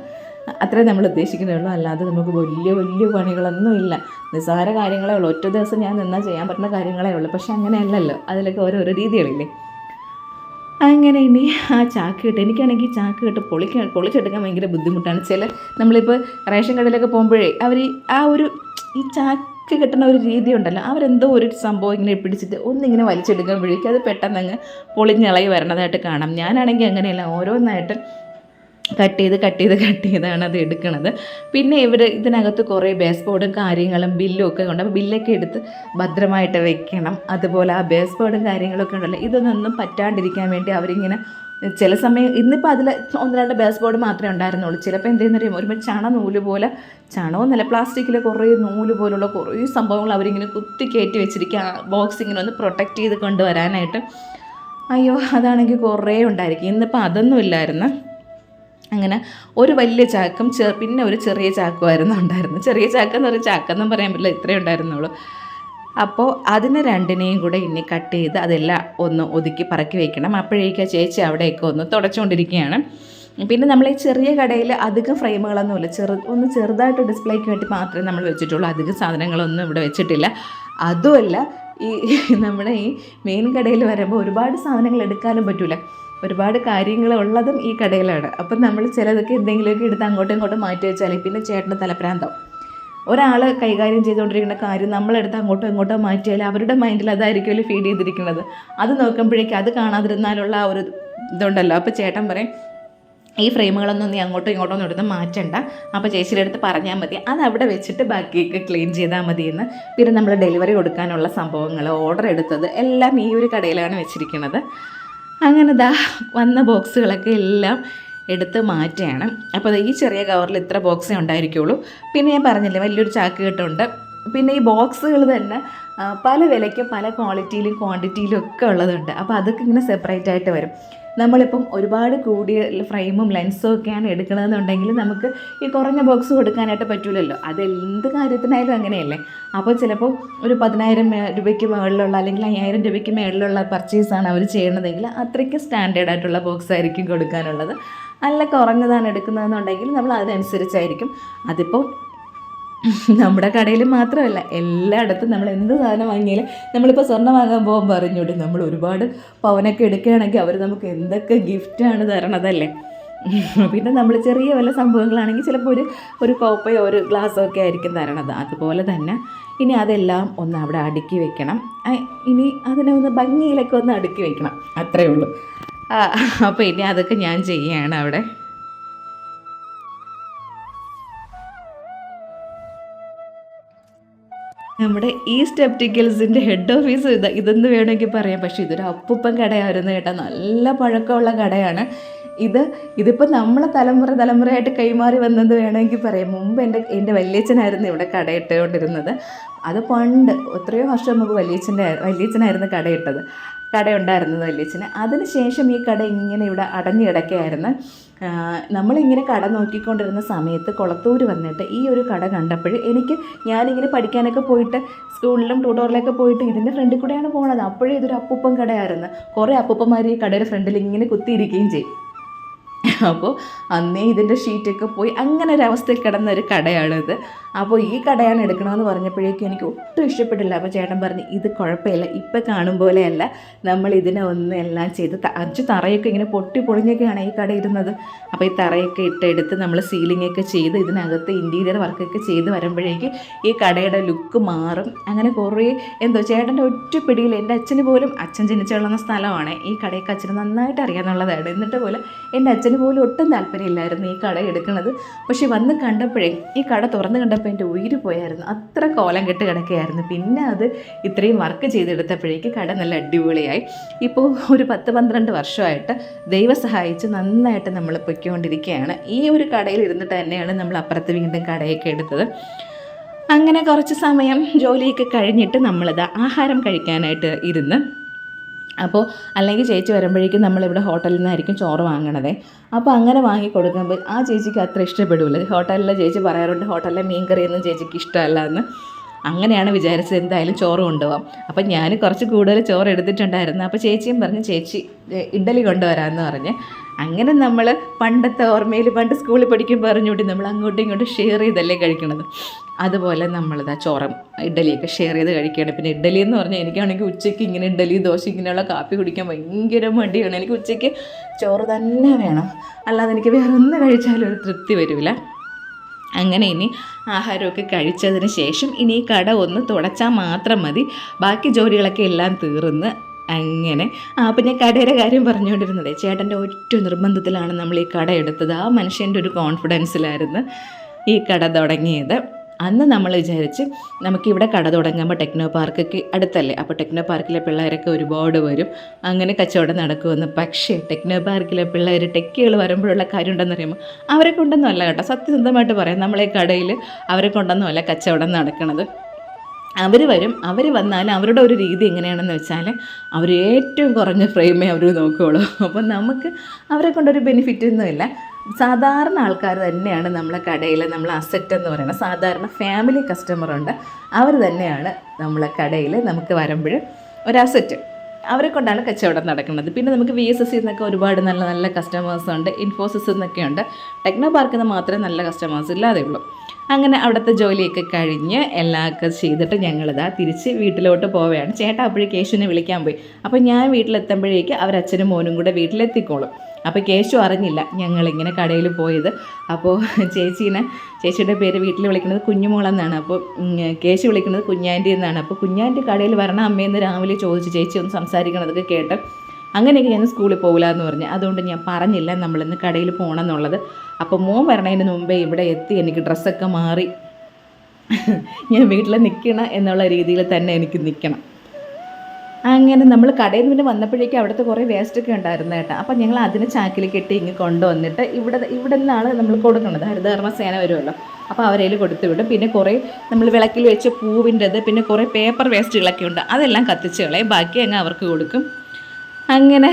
അത്രേ നമ്മൾ ഉദ്ദേശിക്കുന്നേ ഉള്ളൂ. അല്ലാതെ നമുക്ക് വലിയ വലിയ പണികളൊന്നുമില്ല, നിസ്സാര കാര്യങ്ങളേ ഉള്ളൂ. ഒറ്റ ദിവസം ഞാൻ നിന്നാൽ ചെയ്യാൻ പറ്റുന്ന കാര്യങ്ങളേ ഉള്ളൂ. പക്ഷെ അങ്ങനെയല്ലല്ലോ, അതിലൊക്കെ ഓരോരോ രീതികളില്ലേ. അങ്ങനെ ഇനി ആ ചാക്ക് എനിക്കാണെങ്കിൽ ചാക്ക് പൊളിച്ചെടുക്കാൻ ഭയങ്കര ബുദ്ധിമുട്ടാണ്. നമ്മളിപ്പോൾ റേഷൻ കടയിലൊക്കെ പോകുമ്പോഴേ അവർ ഈ ചാക്ക് കെട്ടുന്ന ഒരു രീതി ഉണ്ടല്ലോ, അവരെന്തോ ഒരു സംഭവം ഇങ്ങനെ പിടിച്ചിട്ട് ഒന്നിങ്ങനെ വലിച്ചെടുക്കുമ്പോഴേക്കും അത് പെട്ടെന്ന് അങ്ങ് പൊളിഞ്ഞിളകി വരണതായിട്ട് കാണാം. ഞാനാണെങ്കിൽ അങ്ങനെയല്ല, ഓരോന്നായിട്ട് കട്ട് ചെയ്താണ് അത് എടുക്കുന്നത്. പിന്നെ ഇതിനകത്ത് കുറേ ബേസ് ബോർഡും കാര്യങ്ങളും ബില്ലും ഒക്കെ ഉണ്ട്. അപ്പോൾ ബില്ലൊക്കെ എടുത്ത് ഭദ്രമായിട്ട് വെക്കണം. അതുപോലെ ആ ബേസ് ബോർഡും കാര്യങ്ങളൊക്കെ ഉണ്ടല്ലോ, ഇതൊന്നും പറ്റാണ്ടിരിക്കാൻ വേണ്ടി അവരിങ്ങനെ ചില സമയം, ഇന്നിപ്പോൾ അതിൽ 1-2 ബേസ് ബോർഡ് മാത്രമേ ഉണ്ടായിരുന്നുള്ളൂ. ചിലപ്പോൾ എന്തെന്ന് അറിയാമോ, ഒരുപാട് നൂല് പോലെ, ചണമൊന്നുമല്ല, പ്ലാസ്റ്റിക്കിലെ കുറേ നൂല് പോലുള്ള കുറേ സംഭവങ്ങൾ അവരിങ്ങനെ കുത്തി കയറ്റി വെച്ചിരിക്കുക, ബോക്സ് ഇങ്ങനെ ഒന്ന് പ്രൊട്ടക്റ്റ് ചെയ്ത് കൊണ്ടുവരാനായിട്ട്. അയ്യോ, അതാണെങ്കിൽ കുറേ ഉണ്ടായിരിക്കും. ഇന്നിപ്പോൾ അതൊന്നും ഇല്ലായിരുന്നു. അങ്ങനെ ഒരു വലിയ ചാക്കും പിന്നെ ഒരു ചെറിയ ചാക്കുമായിരുന്നു ഉണ്ടായിരുന്നു. ചെറിയ ചാക്കെന്ന് പറഞ്ഞാൽ ചാക്കെന്നും പറയാൻ പറ്റില്ല, ഇത്രയേ ഉണ്ടായിരുന്നുള്ളൂ. അപ്പോൾ അതിനെ രണ്ടിനെയും കൂടെ ഇനി കട്ട് ചെയ്ത് അതെല്ലാം ഒന്ന് ഒതുക്കി പറക്കി വയ്ക്കണം. അപ്പോഴേക്കും ചേച്ചി അവിടെയൊക്കെ ഒന്ന് തുടച്ചുകൊണ്ടിരിക്കുകയാണ്. പിന്നെ നമ്മൾ ഈ ചെറിയ കടയിൽ അധികം ഫ്രെയിമുകളൊന്നുമില്ല, ഒന്ന് ചെറുതായിട്ട് ഡിസ്പ്ലേക്ക് വേണ്ടി മാത്രമേ നമ്മൾ വെച്ചിട്ടുള്ളൂ. അധികം സാധനങ്ങളൊന്നും ഇവിടെ വെച്ചിട്ടില്ല. അതുമല്ല, ഈ നമ്മുടെ ഈ മെയിൻ കടയിൽ വരുമ്പോൾ ഒരുപാട് സാധനങ്ങൾ എടുക്കാനും പറ്റില്ല, ഒരുപാട് കാര്യങ്ങൾ ഉള്ളതും ഈ കടയിലാണ്. അപ്പം നമ്മൾ ചിലതൊക്കെ എന്തെങ്കിലുമൊക്കെ എടുത്ത് അങ്ങോട്ടും ഇങ്ങോട്ടും മാറ്റി വെച്ചാൽ പിന്നെ ചേട്ടന് തലപ്രാന്തം. ഒരാൾ കൈകാര്യം ചെയ്തുകൊണ്ടിരിക്കുന്ന കാര്യം നമ്മളെടുത്ത് അങ്ങോട്ടോ ഇങ്ങോട്ടോ മാറ്റിയാൽ അവരുടെ മൈൻഡിൽ അതായിരിക്കുമല്ലോ ഫീഡ് ചെയ്തിരിക്കുന്നത്. അത് നോക്കുമ്പോഴേക്കും അത് കാണാതിരുന്നാലുള്ള ആ ഒരു ഇതുണ്ടല്ലോ. അപ്പോൾ ചേട്ടൻ പറയും, ഈ ഫ്രെയിമുകളൊന്നും നീ അങ്ങോട്ടോ ഇങ്ങോട്ടോ ഒന്നും എടുത്ത് മാറ്റണ്ട, അപ്പോൾ ചേച്ചിയുടെ അടുത്ത് പറഞ്ഞാൽ മതി, അത് അവിടെ വെച്ചിട്ട് ബാക്കിയൊക്കെ ക്ലീൻ ചെയ്താൽ മതിയെന്ന്. പിന്നെ നമ്മൾ ഡെലിവറി കൊടുക്കാനുള്ള സംഭവങ്ങൾ, ഓർഡർ എടുത്തത് എല്ലാം ഈ ഒരു കടയിലാണ് വെച്ചിരിക്കുന്നത്. അങ്ങനെ വന്ന ബോക്സുകളൊക്കെ എല്ലാം എടുത്ത് മാറ്റുകയാണ്. അപ്പോൾ ഈ ചെറിയ കവറിൽ ഇത്ര ബോക്സേ ഉണ്ടായിരിക്കുള്ളൂ. പിന്നെ ഞാൻ പറഞ്ഞില്ലേ, വലിയൊരു ചാക്ക് കെട്ടുണ്ട്. പിന്നെ ഈ ബോക്സുകൾ തന്നെ പല വിലയ്ക്കും പല ക്വാളിറ്റിയിലും ക്വാണ്ടിറ്റിയിലും ഒക്കെ ഉള്ളതുണ്ട്. അപ്പോൾ അതൊക്കെ ഇങ്ങനെ സെപ്പറേറ്റ് ആയിട്ട് വരും. നമ്മളിപ്പം ഒരുപാട് കൂടിയ ഫ്രെയിമും ലെൻസും ഒക്കെയാണ് എടുക്കണമെന്നുണ്ടെങ്കിൽ നമുക്ക് ഈ കുറഞ്ഞ ബോക്സ് കൊടുക്കാനായിട്ട് പറ്റില്ലല്ലോ. അതെന്ത് കാര്യത്തിനായാലും അങ്ങനെയല്ലേ. അപ്പോൾ ചിലപ്പോൾ ഒരു 10,000 രൂപയ്ക്ക് മുകളിലുള്ള അല്ലെങ്കിൽ 5,000 രൂപയ്ക്ക് മുകളിലുള്ള പർച്ചേസാണ് അവർ ചെയ്യണതെങ്കിൽ അത്രയ്ക്ക് സ്റ്റാൻഡേർഡ് ആയിട്ടുള്ള ബോക്സ് ആയിരിക്കും കൊടുക്കാനുള്ളത്. നല്ല കുറഞ്ഞതാണ് എടുക്കുന്നതെന്നുണ്ടെങ്കിൽ നമ്മൾ അതിനനുസരിച്ചായിരിക്കും. അതിപ്പോൾ നമ്മുടെ കടയിൽ മാത്രമല്ല, എല്ലായിടത്തും നമ്മൾ എന്ത് സാധനം വാങ്ങിയാലും, നമ്മളിപ്പോൾ സ്വർണ്ണം വാങ്ങാൻ പോകുമ്പോൾ പറഞ്ഞൂടെ, നമ്മൾ ഒരുപാട് പവനൊക്കെ എടുക്കുകയാണെങ്കിൽ അവർ നമുക്ക് എന്തൊക്കെ ഗിഫ്റ്റാണ് തരണതല്ലേ. പിന്നെ നമ്മൾ ചെറിയ വല്ല സംഭവങ്ങളാണെങ്കിൽ ചിലപ്പോൾ ഒരു കോപ്പയോ ഒരു ഗ്ലാസ്സോ ഒക്കെ ആയിരിക്കും തരണത്. അതുപോലെ തന്നെ ഇനി അതെല്ലാം ഒന്ന് അവിടെ അടുക്കി വെക്കണം. ഇനി അതിനെ ഒന്ന് ഭംഗിയിലൊക്കെ ഒന്ന് അടുക്കി വെക്കണം, അത്രയേ ഉള്ളൂ. അപ്പോൾ ഇനി അതൊക്കെ ഞാൻ ചെയ്യുകയാണ് അവിടെ. നമ്മുടെ ഈസ്റ്റ് ഒപ്റ്റിക്കൽസിൻ്റെ ഹെഡ് ഓഫീസ് ഇതെന്ന് വേണമെങ്കിൽ പറയാം. പക്ഷേ ഇതൊരു അപ്പൂപ്പൻ കടയായിരുന്നു കേട്ടോ, നല്ല പഴക്കമുള്ള കടയാണ്. ഇതിപ്പോൾ നമ്മളെ തലമുറയായിട്ട് കൈമാറി വന്നത് വേണമെങ്കിൽ പറയാം. മുമ്പ് എൻ്റെ വല്യച്ഛനായിരുന്നു ഇവിടെ കടയിട്ടുകൊണ്ടിരുന്നത്. അത് പണ്ട് എത്രയോ വർഷം മുമ്പ് വല്യച്ഛനായിരുന്നു കടയുണ്ടായിരുന്നത് വല്യച്ഛന്. അതിനുശേഷം ഈ കട ഇങ്ങനെ ഇവിടെ അടഞ്ഞു കിടക്കുകയായിരുന്നു. നമ്മളിങ്ങനെ കട നോക്കിക്കൊണ്ടിരുന്ന സമയത്ത് കൊളത്തൂർ വന്നിട്ട് ഈ ഒരു കട കണ്ടപ്പോൾ ഞാനിങ്ങനെ പഠിക്കാനൊക്കെ പോയിട്ട് സ്കൂളിലും ട്യൂട്ടോറിലൊക്കെ പോയിട്ട് ഇതിൻ്റെ ഫ്രണ്ടിൽ കൂടെയാണ് പോണത്. അപ്പോഴേ ഇതൊരു അപ്പൂപ്പൻ കടയായിരുന്നു. കുറേ അപ്പൂപ്പന്മാർ ഈ കടയുടെ ഫ്രണ്ടിൽ ഇങ്ങനെ കുത്തിയിരിക്കുകയും ചെയ്യും. അപ്പോൾ അന്നേ ഇതിൻ്റെ ഷീറ്റൊക്കെ പോയി അങ്ങനെ ഒരവസ്ഥയിൽ കിടന്നൊരു കടയാണിത്. അപ്പോൾ ഈ കടയാണ് എടുക്കണമെന്ന് പറഞ്ഞപ്പോഴേക്കും എനിക്ക് ഒട്ടും ഇഷ്ടപ്പെട്ടില്ല. അപ്പോൾ ചേട്ടൻ പറഞ്ഞു ഇത് കുഴപ്പമില്ല, ഇപ്പം കാണും പോലെയല്ല, നമ്മൾ ഇതിനെ ഒന്ന് എല്ലാം ചെയ്ത് അഞ്ച് തറയൊക്കെ ഇങ്ങനെ പൊട്ടി പൊളിഞ്ഞൊക്കെയാണ് ഈ കട ഇരുന്നത്. അപ്പോൾ ഈ തറയൊക്കെ ഇട്ടെടുത്ത് നമ്മൾ സീലിങ്ങൊക്കെ ചെയ്ത് ഇതിനകത്ത് ഇൻറ്റീരിയർ വർക്കൊക്കെ ചെയ്ത് വരുമ്പോഴേക്ക് ഈ കടയുടെ ലുക്ക് മാറും. അങ്ങനെ കുറേ എന്തോ ചേട്ടൻ്റെ ഒറ്റ പിടിയിൽ എൻ്റെ അച്ഛന് പോലും, അച്ഛൻ ജനിച്ചു വളർന്ന സ്ഥലമാണ്, ഈ കടയൊക്കെ അച്ഛന് നന്നായിട്ട് അറിയാമെന്നുള്ളതാണ്. എന്നിട്ട് പോലും എൻ്റെ അച്ഛന് പോലും ഒട്ടും താല്പര്യമില്ലായിരുന്നു ഈ കട എടുക്കുന്നത്. പക്ഷെ വന്ന് കണ്ടപ്പോഴേ, ഈ കട തുറന്ന് കണ്ടപ്പോൾ എൻ്റെ ഉയിര് പോയായിരുന്നു. അത്ര കോലം കെട്ട് കിടക്കുകയായിരുന്നു. പിന്നെ അത് ഇത്രയും വർക്ക് ചെയ്തെടുത്തപ്പോഴേക്ക് കട നല്ല അടിപൊളിയായി. ഇപ്പോൾ ഒരു 10-12 വർഷമായിട്ട് ദൈവം സഹായിച്ച് നന്നായിട്ട് നമ്മൾ പൊയ്ക്കൊണ്ടിരിക്കുകയാണ്. ഈ ഒരു കടയിൽ ഇരുന്നിട്ട് തന്നെയാണ് നമ്മൾ അപ്പുറത്ത് വീണ്ടും കടയൊക്കെ എടുത്തത്. അങ്ങനെ കുറച്ച് സമയം ജോലിയൊക്കെ കഴിഞ്ഞിട്ട് നമ്മളിത് ആഹാരം കഴിക്കാനായിട്ട് ഇരുന്ന്. അപ്പോൾ അല്ലെങ്കിൽ ചേച്ചി വരുമ്പോഴേക്കും നമ്മളിവിടെ ഹോട്ടലിൽ നിന്നായിരിക്കും ചോറ് വാങ്ങണതേ. അപ്പോൾ അങ്ങനെ വാങ്ങി കൊടുക്കുമ്പോൾ ആ ചേച്ചിക്ക് അത്ര ഇഷ്ടപ്പെടില്ല. ഹോട്ടലിലെ ചേച്ചി പറയാറുണ്ട് ഹോട്ടലിലെ മീൻ കറിയൊന്നും ചേച്ചിക്ക് ഇഷ്ടമല്ല എന്ന്. അങ്ങനെയാണ് വിചാരിച്ചത് എന്തായാലും ചോറ് കൊണ്ടുപോകാം. അപ്പം ഞാൻ കുറച്ച് കൂടുതൽ ചോറ് എടുത്തിട്ടുണ്ടായിരുന്നു. അപ്പോൾ ചേച്ചിയും പറഞ്ഞു ചേച്ചി ഇഡ്ഡലി കൊണ്ടുവരാമെന്ന് പറഞ്ഞ്. അങ്ങനെ നമ്മൾ പണ്ടത്തെ ഓർമ്മയിൽ പണ്ട് സ്കൂളിൽ പഠിക്കുമ്പോൾ പറഞ്ഞുകൂട്ടി നമ്മൾ അങ്ങോട്ടും ഇങ്ങോട്ടും ഷെയർ ചെയ്തല്ലേ കഴിക്കണത്. അതുപോലെ നമ്മളിതാ ചോറും ഇഡ്ഡലിയൊക്കെ ഷെയർ ചെയ്ത് കഴിക്കുകയാണ്. പിന്നെ ഇഡ്ഡലി എന്ന് പറഞ്ഞാൽ എനിക്കാണെങ്കിൽ ഉച്ചയ്ക്ക് ഇങ്ങനെ ഇഡ്ഡലി ദോശ ഇങ്ങനെയുള്ള കാപ്പി കുടിക്കാൻ ഭയങ്കര മടിയാണ്. എനിക്ക് ഉച്ചയ്ക്ക് ചോറ് തന്നെ വേണം, അല്ലാതെ എനിക്ക് വേറെ ഒന്ന് കഴിച്ചാലും ഒരു തൃപ്തി വരില്ല. അങ്ങനെ ഇനി ആഹാരമൊക്കെ കഴിച്ചതിന് ശേഷം ഇനി ഈ കട ഒന്ന് തുടച്ചാൽ മാത്രം മതി, ബാക്കി ജോലികളൊക്കെ എല്ലാം തീർന്ന്. അങ്ങനെ അപ്പം ഞാൻ കടയുടെ കാര്യം പറഞ്ഞുകൊണ്ടിരുന്നത് ചേട്ടൻ്റെ ഒറ്റ നിർബന്ധത്തിലാണ് നമ്മൾ ഈ കട എടുത്തത്. ആ മനുഷ്യൻ്റെ ഒരു കോൺഫിഡൻസിലായിരുന്നു ഈ കട തുടങ്ങിയത്. അന്ന് നമ്മൾ വിചാരിച്ച് നമുക്കിവിടെ കട തുടങ്ങുമ്പോൾ ടെക്നോ പാർക്കൊക്കെ അടുത്തല്ലേ, അപ്പോൾ ടെക്നോ പാർക്കിലെ പിള്ളേരൊക്കെ ഒരുപാട് വരും, അങ്ങനെ കച്ചവടം നടക്കുമെന്ന്. പക്ഷേ ടെക്നോ പാർക്കിലെ പിള്ളേർ ടെക്കുകൾ വരുമ്പോഴുള്ള കാര്യം ഉണ്ടെന്ന് പറയുമ്പോൾ അവരെ കൊണ്ടൊന്നും അല്ല കേട്ടോ, സത്യസന്ധമായിട്ട് പറയാം, നമ്മളെ കടയിൽ അവരെ കൊണ്ടൊന്നും അല്ല കച്ചവടം നടക്കുന്നത്. അവർ വരും, അവർ വന്നാൽ അവരുടെ ഒരു രീതി എങ്ങനെയാണെന്ന് വെച്ചാൽ അവർ ഏറ്റവും കുറഞ്ഞ ഫ്രെയിമേ അവർ നോക്കുകയുള്ളൂ. അപ്പം നമുക്ക് അവരെ കൊണ്ടൊരു ബെനിഫിറ്റൊന്നുമില്ല. സാധാരണ ആൾക്കാർ തന്നെയാണ് നമ്മളെ കടയിൽ നമ്മൾ അസറ്റ് എന്ന് പറയുന്നത്. സാധാരണ ഫാമിലി കസ്റ്റമറുണ്ട്, അവർ തന്നെയാണ് നമ്മളെ കടയിൽ നമുക്ക് വരുമ്പോൾ ഒരു അസറ്റ്. അവരെ കൊണ്ടാണ് കച്ചവടം നടക്കുന്നത്. പിന്നെ നമുക്ക് VSS എന്നൊക്കെ ഒരുപാട് നല്ല നല്ല കസ്റ്റമേഴ്സുണ്ട്, ഇൻഫോസിസ് എന്നൊക്കെ ഉണ്ട്. ടെക്നോ പാർക്കിൽ നിന്ന് മാത്രമേ നല്ല കസ്റ്റമേഴ്സ് ഇല്ലാതെ ഉള്ളൂ. അങ്ങനെ അവിടുത്തെ ജോലിയൊക്കെ കഴിഞ്ഞ് എല്ലാമൊക്കെ ചെയ്തിട്ട് ഞങ്ങളിതാ തിരിച്ച് വീട്ടിലോട്ട് പോവുകയാണ്. ചേട്ടാ അപ്പോഴേക്ക് കേശുവിനെ വിളിക്കാൻ പോയി. അപ്പോൾ ഞാൻ വീട്ടിലെത്തുമ്പോഴേക്ക് അവരച്ഛനും മോനും കൂടെ വീട്ടിലെത്തിക്കോളും. അപ്പോൾ കേശു അറിഞ്ഞില്ല ഞങ്ങളിങ്ങനെ കടയിൽ പോയത്. അപ്പോൾ ചേച്ചിയുടെ പേര് വീട്ടിൽ വിളിക്കുന്നത് കുഞ്ഞുമോളെന്നാണ്. അപ്പോൾ കേശു വിളിക്കുന്നത് കുഞ്ഞാൻറ്റി എന്നാണ്. അപ്പോൾ കുഞ്ഞാൻറ്റി കടയിൽ വരണം അമ്മയെന്ന് രാവിലെ ചോദിച്ചു, ചേച്ചി ഒന്ന് സംസാരിക്കണതൊക്കെ കേട്ട്. അങ്ങനെയൊക്കെ ഞാൻ സ്കൂളിൽ പോകില്ല എന്ന് പറഞ്ഞു. അതുകൊണ്ട് ഞാൻ പറഞ്ഞില്ല നമ്മളിന്ന് കടയിൽ പോകണം എന്നുള്ളത്. അപ്പോൾ മോൻ വരണതിന് മുമ്പേ ഇവിടെ എത്തി എനിക്ക് ഡ്രസ്സൊക്കെ മാറി ഞാൻ വീട്ടിൽ നിൽക്കണം എന്നുള്ള രീതിയിൽ തന്നെ എനിക്ക് നിൽക്കണം. അങ്ങനെ നമ്മൾ കടയിൽ നിന്ന് വന്നപ്പോഴേക്കും അവിടുത്തെ കുറേ വേസ്റ്റൊക്കെ ഉണ്ടായിരുന്നു കേട്ടോ. അപ്പം ഞങ്ങൾ അതിന് ചാക്കിൽ കെട്ടി ഇങ്ങ് കൊണ്ടുവന്നിട്ട് ഇവിടെ നിന്നാണ് നമ്മൾ കൊടുക്കുന്നത്. ഹരിതകർമ്മ സേന വരുമല്ലോ, അപ്പോൾ അവരേൽ കൊടുത്തു വിടും. പിന്നെ കുറേ നമ്മൾ വിളക്കിൽ വെച്ച പൂവിൻ്റെത്, പിന്നെ കുറേ പേപ്പർ വേസ്റ്റുകളൊക്കെ ഉണ്ട്, അതെല്ലാം കത്തിച്ച് കളയും, ബാക്കി അങ്ങ് അവർക്ക് കൊടുക്കും. അങ്ങനെ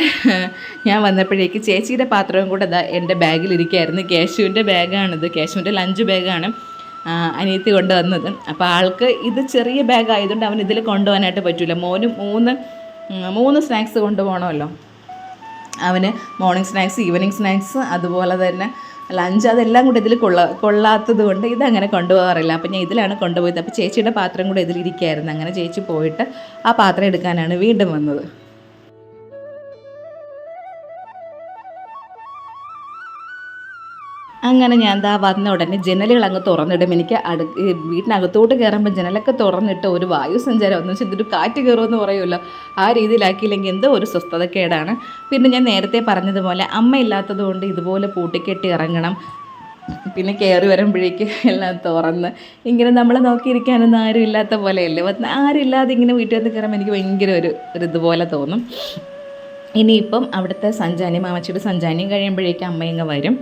ഞാൻ വന്നപ്പോഴേക്ക് ചേച്ചിയുടെ പാത്രവും കൂടെ എൻ്റെ ബാഗിലിരിക്കുകയായിരുന്നു. കേശുവിൻ്റെ ബാഗാണിത്, കേശുവിൻ്റെ ലഞ്ച് ബാഗാണ് അനിയത്തി കൊണ്ടുവന്നത്. അപ്പോൾ ആൾക്ക് ഇത് ചെറിയ ബാഗ് ആയതുകൊണ്ട് അവൻ ഇതിൽ കൊണ്ടുപോകാനായിട്ട് പറ്റില്ല. മോന് മൂന്ന് സ്നാക്സ് കൊണ്ടുപോകണമല്ലോ. അവന് മോർണിംഗ് സ്നാക്സ്, ഈവനിങ് സ്നാക്സ്, അതുപോലെ തന്നെ ലഞ്ച്, അതെല്ലാം കൂടെ ഇതിൽ കൊള്ളാത്തത് കൊണ്ട് ഇതങ്ങനെ കൊണ്ടുപോകാറില്ല. അപ്പോൾ ഞാൻ ഇതിലാണ് കൊണ്ടുപോയത്. അപ്പോൾ ചേച്ചിയുടെ പാത്രം കൂടെ ഇതിലിരിക്കുകയായിരുന്നു. അങ്ങനെ ചേച്ചി പോയിട്ട് ആ പാത്രം എടുക്കാനാണ് വീണ്ടും വന്നത്. അങ്ങനെ ഞാൻ വന്ന ഉടനെ ജനലുകൾ അങ്ങ് തുറന്നിടും. എനിക്ക് വീട്ടിനകത്തോട്ട് കയറുമ്പോൾ ജനലൊക്കെ തുറന്നിട്ട് ഒരു വായു സഞ്ചാരം എന്ന് വെച്ചാൽ ഇതൊരു കാറ്റ് കയറുമെന്ന് പറയുമല്ലോ, ആ രീതിയിലാക്കിയില്ലെങ്കിൽ എന്തോ ഒരു സ്വസ്ഥതക്കേടാണ്. പിന്നെ ഞാൻ നേരത്തെ പറഞ്ഞതുപോലെ അമ്മ ഇല്ലാത്തത് കൊണ്ട് ഇതുപോലെ പൂട്ടിക്കെട്ടി ഇറങ്ങണം. പിന്നെ കയറി വരുമ്പോഴേക്ക് എല്ലാം തുറന്ന് ഇങ്ങനെ നമ്മളെ നോക്കിയിരിക്കാനൊന്നും ആരും ഇല്ലാത്ത പോലെയല്ലേ, ആരും ഇല്ലാതെ ഇങ്ങനെ വീട്ടിൽ നിന്ന് കയറുമ്പോൾ എനിക്ക് ഭയങ്കര ഒരു ഇതുപോലെ തോന്നും. ഇനിയിപ്പം അവിടുത്തെ സഞ്ചാനി, മാമച്ചിയുടെ സഞ്ചാനിയും കഴിയുമ്പോഴേക്കും അമ്മയങ്ങ് വരും.